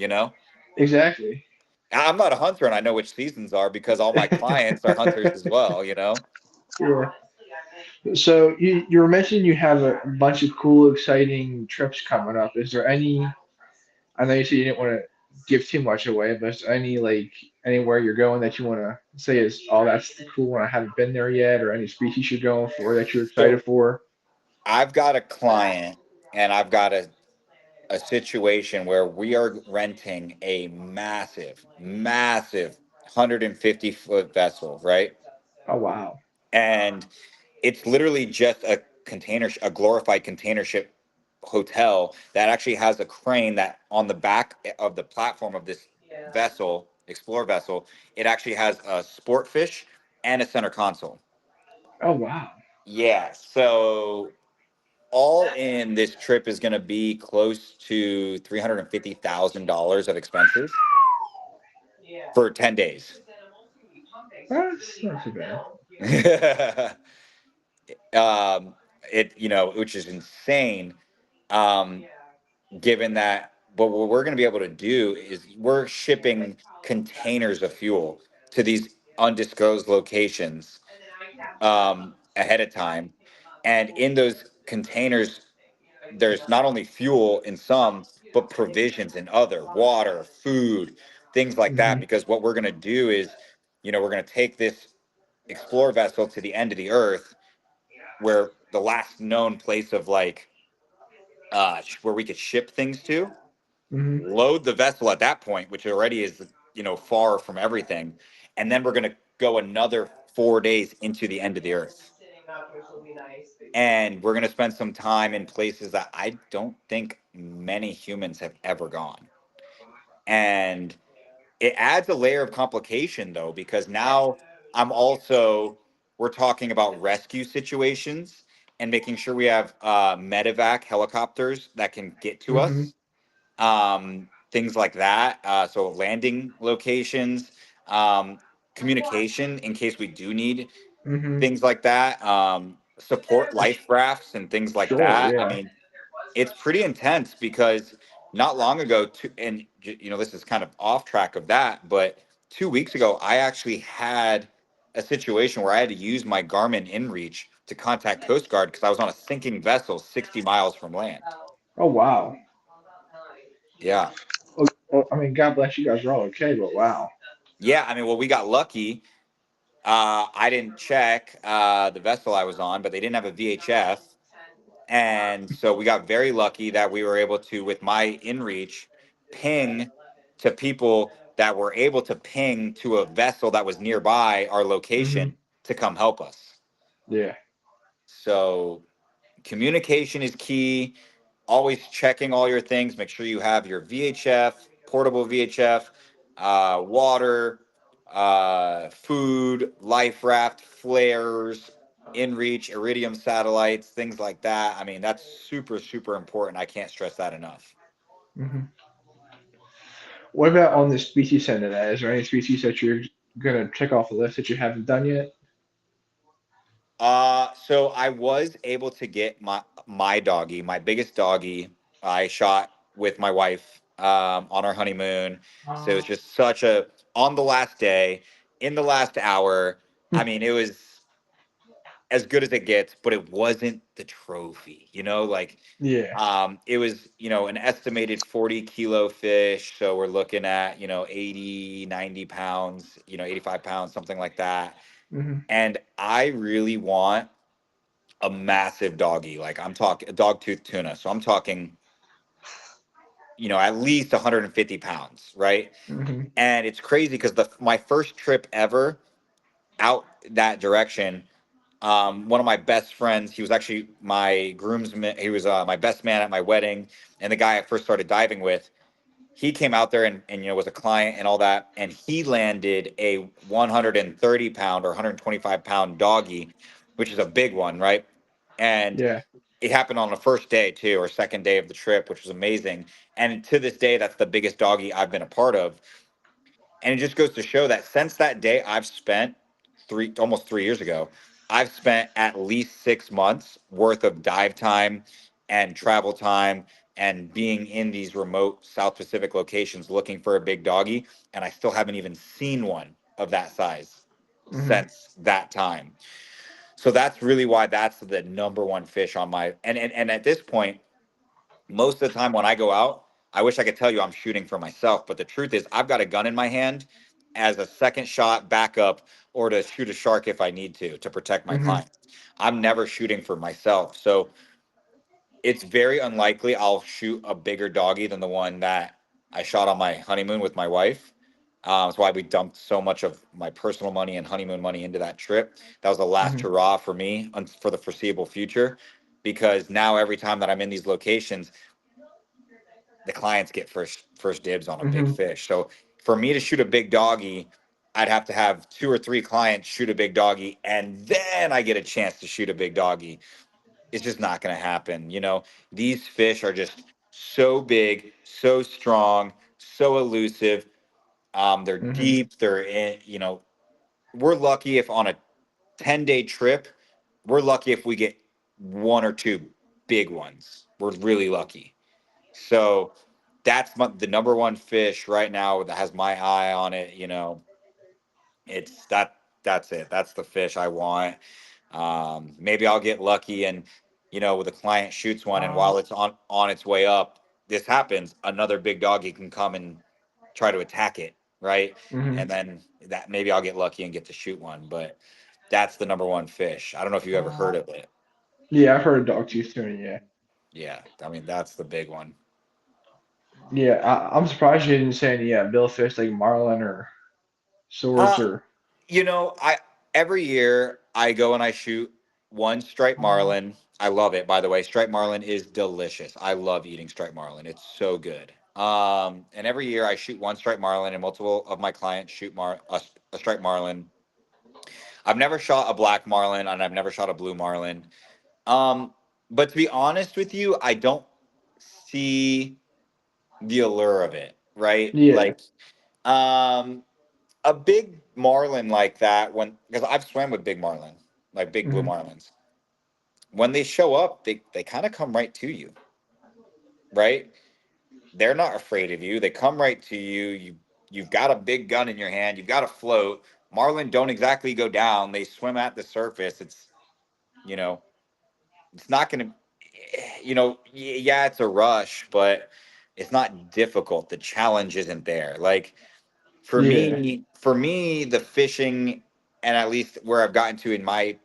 Exactly. I'm not a hunter, and I know which seasons are because all my clients are hunters as well. Yeah. So you were mentioning you have a bunch of cool, exciting trips coming up. Is there any? I know you said you didn't want to give too much away, but is there any like anywhere you're going that you want to say is, oh, that's the cool one. I haven't been there yet, or any species you're going for that you're excited So for? I've got a client, and I've got a situation where we are renting a massive, massive 150-foot vessel, right? Oh wow. And it's literally just a glorified container ship hotel that actually has a crane that on the back of the platform of this vessel, explore vessel, it actually has a sport fish and a center console. Oh wow. Yeah. So all in, this trip is going to be close to $350,000 of expenses for 10 days. That's not too bad. um, which is insane. Um, Given that, but what we're going to be able to do is we're shipping containers of fuel to these undisclosed locations ahead of time, and in those containers there's not only fuel in some, but provisions in other, water, food, things like that. Hmm. Because what we're going to do is, we're going to take this explore vessel to the end of the earth, where the last known place of like where we could ship things to, Hmm. load the vessel at that point, which already is, far from everything, and then we're going to go another 4 days into the end of the earth, and we're going to spend some time in places that I don't think many humans have ever gone. And it adds a layer of complication, though, because now I'm also, we're talking about rescue situations and making sure we have medevac helicopters that can get to Hmm. us, things like that. So landing locations, um, communication in case we do need Hmm. things like that, support life rafts and things like Sure. that. I Yeah. mean, it's pretty intense because not long ago, this is kind of off track of that, but 2 weeks ago, I actually had a situation where I had to use my Garmin InReach to contact Coast Guard because I was on a sinking vessel 60 miles from land. Oh wow. Yeah. Well, I mean, God bless you guys are all okay, but wow. Yeah. I mean, well, we got lucky. I didn't check the vessel I was on, but they didn't have a VHF. And so we got very lucky that we were able to, with my InReach, ping to people that were able to ping to a vessel that was nearby our Hmm. location to come help us. Yeah. So communication is key. Always checking all your things. Make sure you have your VHF, portable VHF, water, food, life raft, flares, inReach, iridium satellites, things like that. I mean, that's super, super important. I can't stress that enough. Hmm. What about on the species end of that? Is there any species that you're gonna check off the list that you haven't done yet? So I was able to get my doggy, my biggest doggy. I shot with my wife on our honeymoon. So it was just such a, on the last day, in the last hour. I mean, it was as good as it gets, but it wasn't the trophy. Like Yeah. it was, an estimated 40-kilo fish. So we're looking at, 80, 90 pounds, 85 pounds, something like that. Hmm. And I really want a massive doggy. Like I'm talking a dog tooth tuna. So I'm talking, at least 150 pounds, right? Hmm. And it's crazy because the my first trip ever out that direction, one of my best friends, he was actually my groomsman. He was my best man at my wedding, and the guy I first started diving with. He came out there and was a client and all that, and he landed a 130 pound or 125-pound doggy, which is a big one, right? And Yeah. it happened on the first day too, or second day of the trip, which was amazing. And to this day, that's the biggest doggy I've been a part of. And it just goes to show that since that day, I've spent almost 3 years ago, I've spent at least 6 months worth of dive time and travel time and being in these remote South Pacific locations looking for a big doggy. And I still haven't even seen one of that size Hmm. since that time. So that's really why that's the number one fish on my, and at this point, most of the time when I go out, I wish I could tell you I'm shooting for myself, but the truth is I've got a gun in my hand as a second shot backup or to shoot a shark if I need to protect my Hmm. clients. I'm never shooting for myself. So it's very unlikely I'll shoot a bigger doggy than the one that I shot on my honeymoon with my wife. That's why we dumped so much of my personal money and honeymoon money into that trip. That was the last Hmm. hurrah for me for the foreseeable future, because now every time that I'm in these locations, the clients get first dibs on a big Hmm. fish. So for me to shoot a big doggy, I'd have to have two or three clients shoot a big doggy, and then I get a chance to shoot a big doggy. it's just not going to happen. These fish are just so big, so strong, so elusive. They're Hmm. deep. They're in. We're lucky if on a 10-day trip, we're lucky if we get one or two big ones. We're really lucky. So that's the number one fish right now that has my eye on it. It's that. That's it. That's the fish I want. Maybe I'll get lucky and the client shoots one, and while it's on its way up, this happens. Another big doggy can come and try to attack it, right? Hmm. And then that maybe I'll get lucky and get to shoot one. But that's the number one fish. I don't know if you ever heard of it. Yeah, I've heard of dogtooth tuna. Yeah, Yeah, I mean that's the big one. yeah. I'm surprised you didn't say any billfish like marlin or swords Uh, or. I every year I go and I shoot one striped marlin. I love it, by the way. Striped marlin is delicious. I love eating striped marlin. It's so good. And every year I shoot one striped marlin, and multiple of my clients shoot a striped marlin. I've never shot a black marlin, and I've never shot a blue marlin. Um, but to be honest with you, I don't see the allure of it, right? Yeah. Like, um, a big marlin like that, when because I've swam with big marlin, like big blue Hmm. marlins. When they show up, they kind of come right to you, right? They're not afraid of you. They come right to you. You've got a big gun in your hand. You've got a float. Marlin don't exactly go down. They swim at the surface. You know, it's not going to, yeah, it's a rush, but it's not difficult. The challenge isn't there. Like Yeah. for me, the fishing, and at least where I've gotten to in my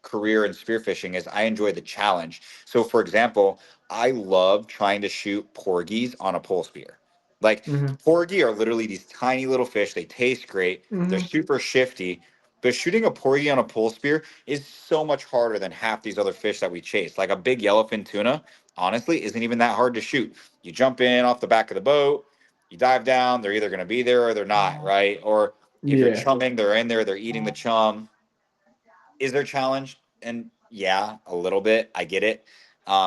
career in spearfishing, is I enjoy the challenge. So, for example, I love trying to shoot porgies on a pole spear. Like, Hmm. porgy are literally these tiny little fish. They taste great. They're Hmm. super shifty. But shooting a porgy on a pole spear is so much harder than half these other fish that we chase. Like a big yellowfin tuna, honestly, isn't even that hard to shoot. You jump in off the back of the boat, you dive down, they're either going to be there or they're not, right? Or if you're Yeah. chumming, they're in there, they're eating the chum. Is there challenge? And yeah, a little bit. I get it.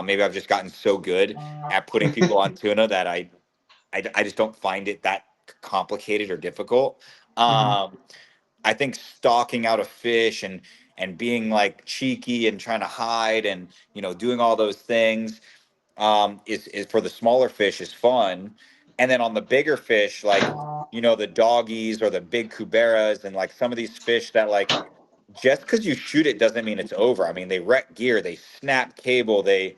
Maybe I've just gotten so good at putting people on tuna that I just don't find it that complicated or difficult. Hmm. Um, I think stalking out a fish and being like cheeky and trying to hide and doing all those things is for the smaller fish is fun. And then on the bigger fish, like the doggies or the big cuberas and like some of these fish that like just because you shoot it doesn't mean it's over. I mean, they wreck gear, they snap cable, they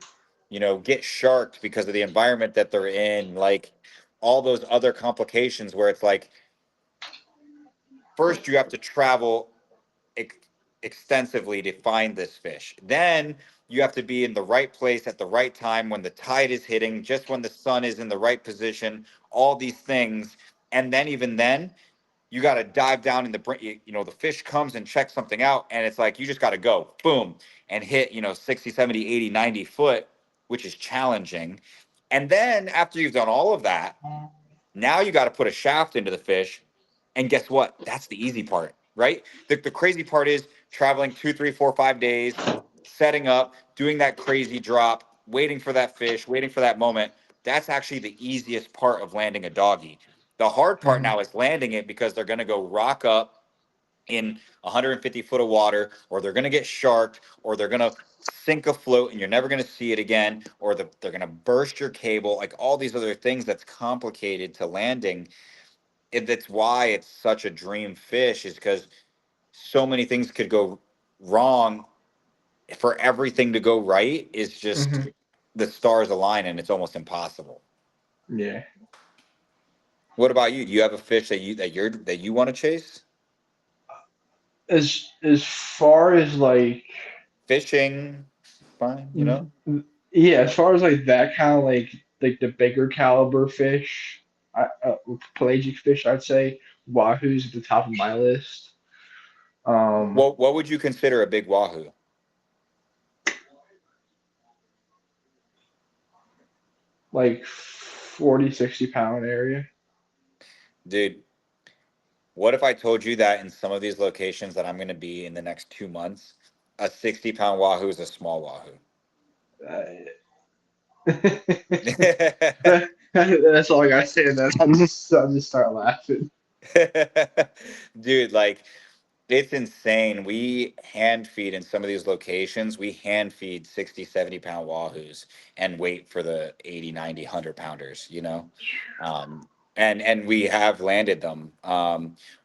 get sharked because of the environment that they're in, like all those other complications where it's like first you have to travel ex- extensively to find this fish. Then you have to be in the right place at the right time when the tide is hitting, just when the sun is in the right position, all these things. And then even then, you got to dive down in the the fish comes and checks something out and it's like you just got to go boom and hit 60, 70, 80, 90 foot, which is challenging. And then after you've done all of that, now you got to put a shaft into the fish. And guess what? That's the easy part, right? The crazy part is traveling 2, 3, 4, 5 days, setting up, doing that crazy drop, waiting for that fish, waiting for that moment. That's actually the easiest part of landing a doggy. The hard part Hmm. now is landing it because they're going to go rock up in 150 foot of water, or they're going to get sharked, or they're going to sink a float and you're never going to see it again, or they're going to burst your cable, like all these other things that's complicated to landing. That's why it's such a dream fish, is because so many things could go wrong. For everything to go right is just Hmm. the stars align and it's almost impossible. Yeah. What about you? Do you have a fish that you want to chase? As far as like Fishing, fine, Mm, yeah, as far as like that kind of like the bigger caliber fish, pelagic fish, I'd say wahoo's at the top of my list. Um, What would you consider a big wahoo? like 40, 60 pound area. Dude, what if I told you that in some of these locations that I'm going to be in the next 2 months, a 60-pound wahoo is a small wahoo? That's all I gotta say. That I just start laughing. Dude, like it's insane. We hand feed in some of these locations, we hand feed 60, 70 pound wahoos and wait for the 80, 90, 100 pounders, you know? Um, and we have landed them,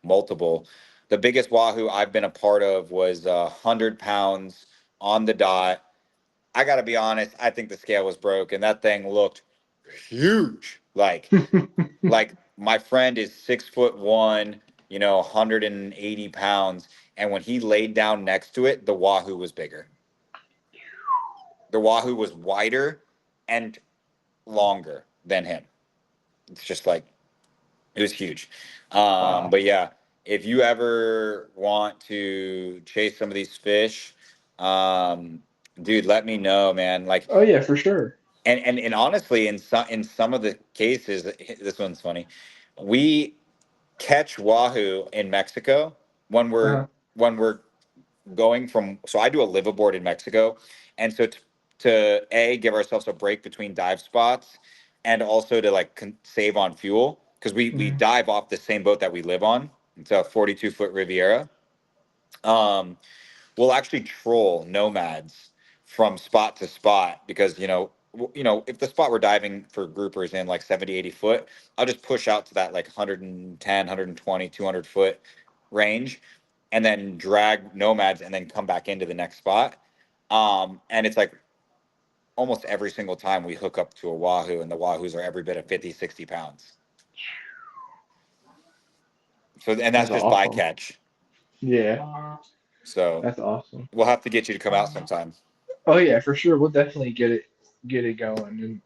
multiple. The biggest wahoo I've been a part of was 100 pounds on the dot. I got to be honest, I think the scale was broken. That thing looked huge. Like my friend is 6'1", 180 pounds, and when he laid down next to it, the wahoo was bigger. The wahoo was wider and longer than him. It's just like it was huge. Wow. But yeah, if you ever want to chase some of these fish, um, dude, let me know, man. Like, Oh yeah, for sure. and honestly, in some of the cases, this one's funny. We catch wahoo in Mexico when we're Uh-huh. when we're going from. So I do a liveaboard in Mexico, and so to give ourselves a break between dive spots, and also to like save on fuel because we Hmm. dive off the same boat that we live on. It's a 42-foot Riviera. Um, we'll actually troll nomads from spot to spot because if the spot we're diving for groupers in like 70, 80 foot, I'll just push out to that like 110, 120, 200 foot range and then drag nomads and then come back into the next spot. And it's like almost every single time we hook up to a wahoo, and the wahoos are every bit of 50, 60 pounds. So and that's That's just awesome. bycatch. Yeah, So that's awesome. we'll have to get you to come out sometime. Oh yeah, for sure. We'll definitely get it going and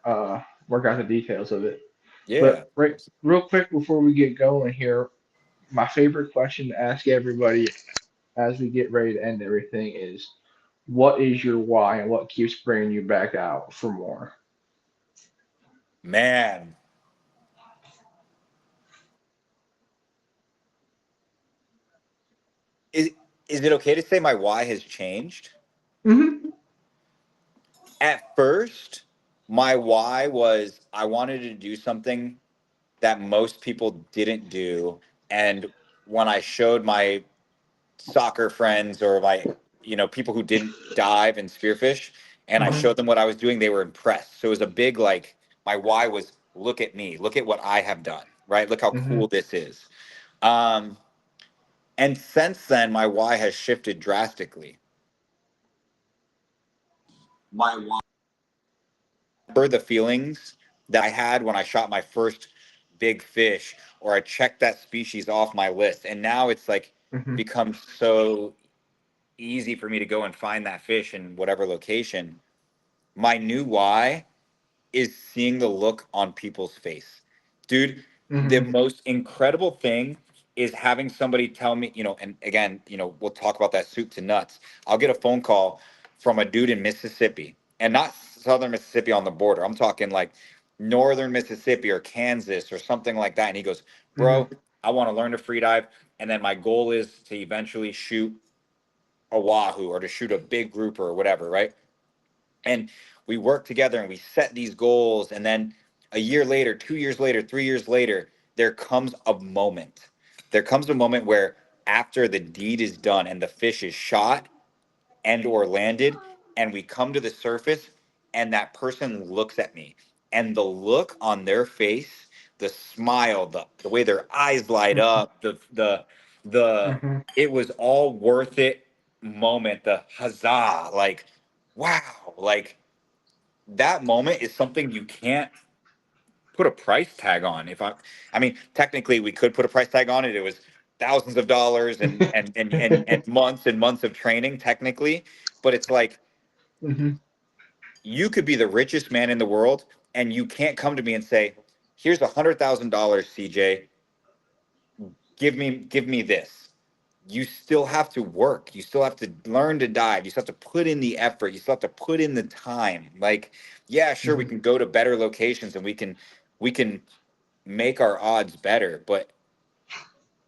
uh work out the details of it. Yeah. But right, real quick before we get going here, my favorite question to ask everybody as we get ready to end everything is, what is your why and what keeps bringing you back out for more? Man, is is it okay to say my why has changed? Hmm. At first, my why was I wanted to do something that most people didn't do, and when I showed my soccer friends or my people who didn't dive and spearfish, and I Hmm. showed them what I was doing, they were impressed. So it was a big like my why was look at me, look at what I have done, right? Look how Hmm. cool this is. Um, and since then, my why has shifted drastically. My why remember the feelings that I had when I shot my first big fish or I checked that species off my list. And now it's like Hmm. become so easy for me to go and find that fish in whatever location. My new why is seeing the look on people's face. Dude, the Hmm. most incredible thing is having somebody tell me, and again, we'll talk about that soup to nuts. I'll get a phone call from a dude in Mississippi, and not southern Mississippi on the border. I'm talking like northern Mississippi or Kansas or something like that. And he goes, Hmm. "Bro, I want to learn to free dive. And then my goal is to eventually shoot a wahoo or to shoot a big grouper or whatever, right?" And we work together and we set these goals, and then a year later, 2 years later, 3 years later, there comes a moment where after the deed is done and the fish is shot and or landed, and we come to the surface, and that person looks at me, and the look on their face, the smile, the way their eyes light up, the Hmm. it was all worth it moment, the huzzah, like wow, like that moment is something you can't put a price tag on. I mean, technically we could put a price tag on it. It was thousands of dollars and months and months of training, technically. But it's like Hmm. you could be the richest man in the world, and you can't come to me and say, "Here's $100,000, CJ. Give me this." You still have to work. You still have to learn to dive. You still have to put in the effort. You still have to put in the time. Like, yeah, sure, we Hmm. can go to better locations and we can make our odds better, but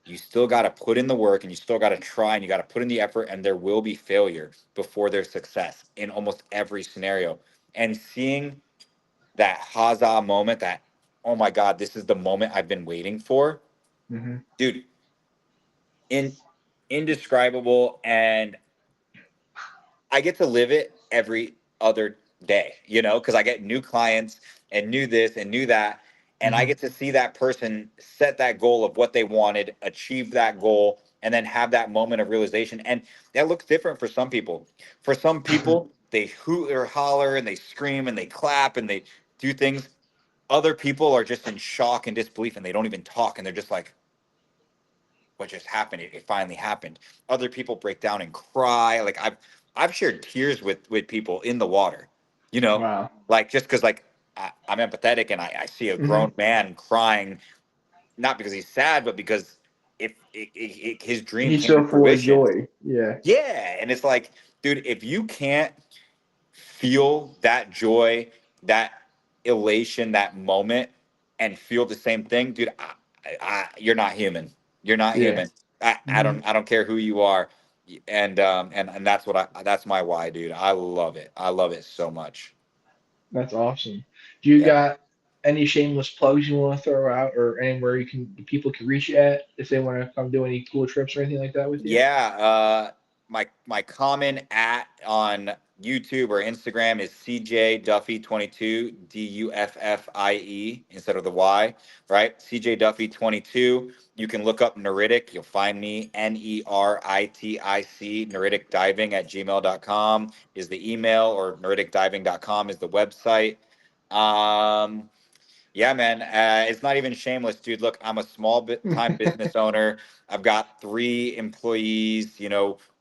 you still got to put in the work and you still got to try and you got to put in the effort, and there will be failure before there's success in almost every scenario. And seeing that Haza moment, that, oh my God, this is the moment I've been waiting for, Hmm. dude, in indescribable. And I get to live it every other day, because I get new clients and new this and new that. And I Hmm. get to see that person set that goal of what they wanted, achieve that goal, and then have that moment of realization. And that looks different for some people. For some people, they hoot or holler and they scream and they clap and they do things. Other people are just in shock and disbelief and they don't even talk. And they're just like, what just happened? It finally happened. Other people break down and cry. Like I've shared tears with people in the water, Wow. like just because like I'm empathetic and I see a Hmm. grown man crying, not because he's sad, but because if his dream He's came to so full of fruition. joy. Yeah. Yeah, and it's like, dude, if you can't feel that joy, that elation, that moment, and feel the same thing, dude, you're not human. You're not Yeah. human. I don't care who you are, and that's my why, dude. I love it. I love it so much. That's awesome. Do you Yeah. got any shameless plugs you want to throw out, or anywhere people can reach you at if they want to come do any cool trips or anything like that with you? Yeah, my common at on YouTube or Instagram is CJ Duffy 22, Duffie instead of the Y, right? CJ Duffy 22. You can look up Neritic. You'll find me, Neritic, Neritic at gmail.com is the email, or neriticdiving.com is the website. Um, yeah, man. It's not even shameless, dude. Look, I'm a small bit time business owner. I've got 3 employees.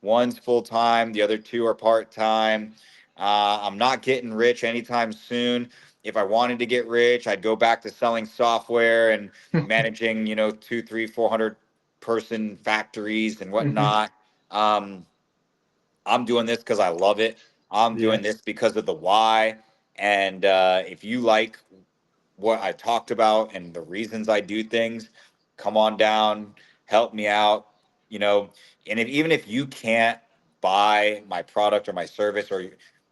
One's full time, the other 2 are part time. I'm not getting rich anytime soon. If I wanted to get rich, I'd go back to selling software and managing, 2, 3, 400 person factories and Hmm. whatnot. Um, I'm doing this because I love it. I'm Yeah. doing this because of the why. And if you like what I talked about and the reasons I do things, come on down, help me out, you know. And even if you can't buy my product or my service, or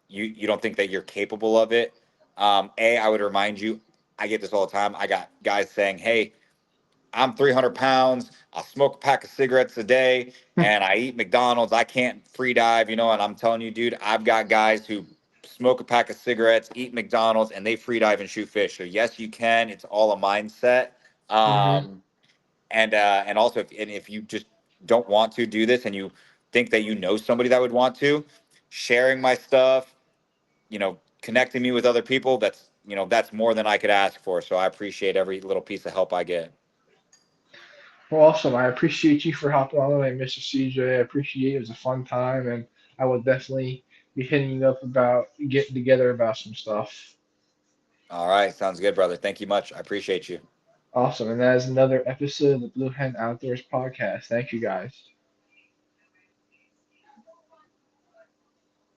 you don't think that you're capable of it, I would remind you, I get this all the time. I got guys saying, "Hey, I'm 300 pounds. I smoke a pack of cigarettes a day and I eat McDonald's. I can't free dive, And I'm telling you, dude, I've got guys who smoke a pack of cigarettes, eat McDonald's, and they free dive and shoot fish. So yes, you can. It's all a mindset. Hmm. Um, and also, if you just don't want to do this and you think that you know somebody that would want to, sharing my stuff, connecting me with other people, that's more than I could ask for. So I appreciate every little piece of help I get. Well, awesome. I appreciate you for hopping on with me, Mr. CJ. I appreciate it. It was a fun time, and I will definitely be hitting you up about getting together about some stuff. All right. Sounds good, brother. Thank you much. I appreciate you. Awesome. And that is another episode of the Blue Hen Outdoors podcast. Thank you guys.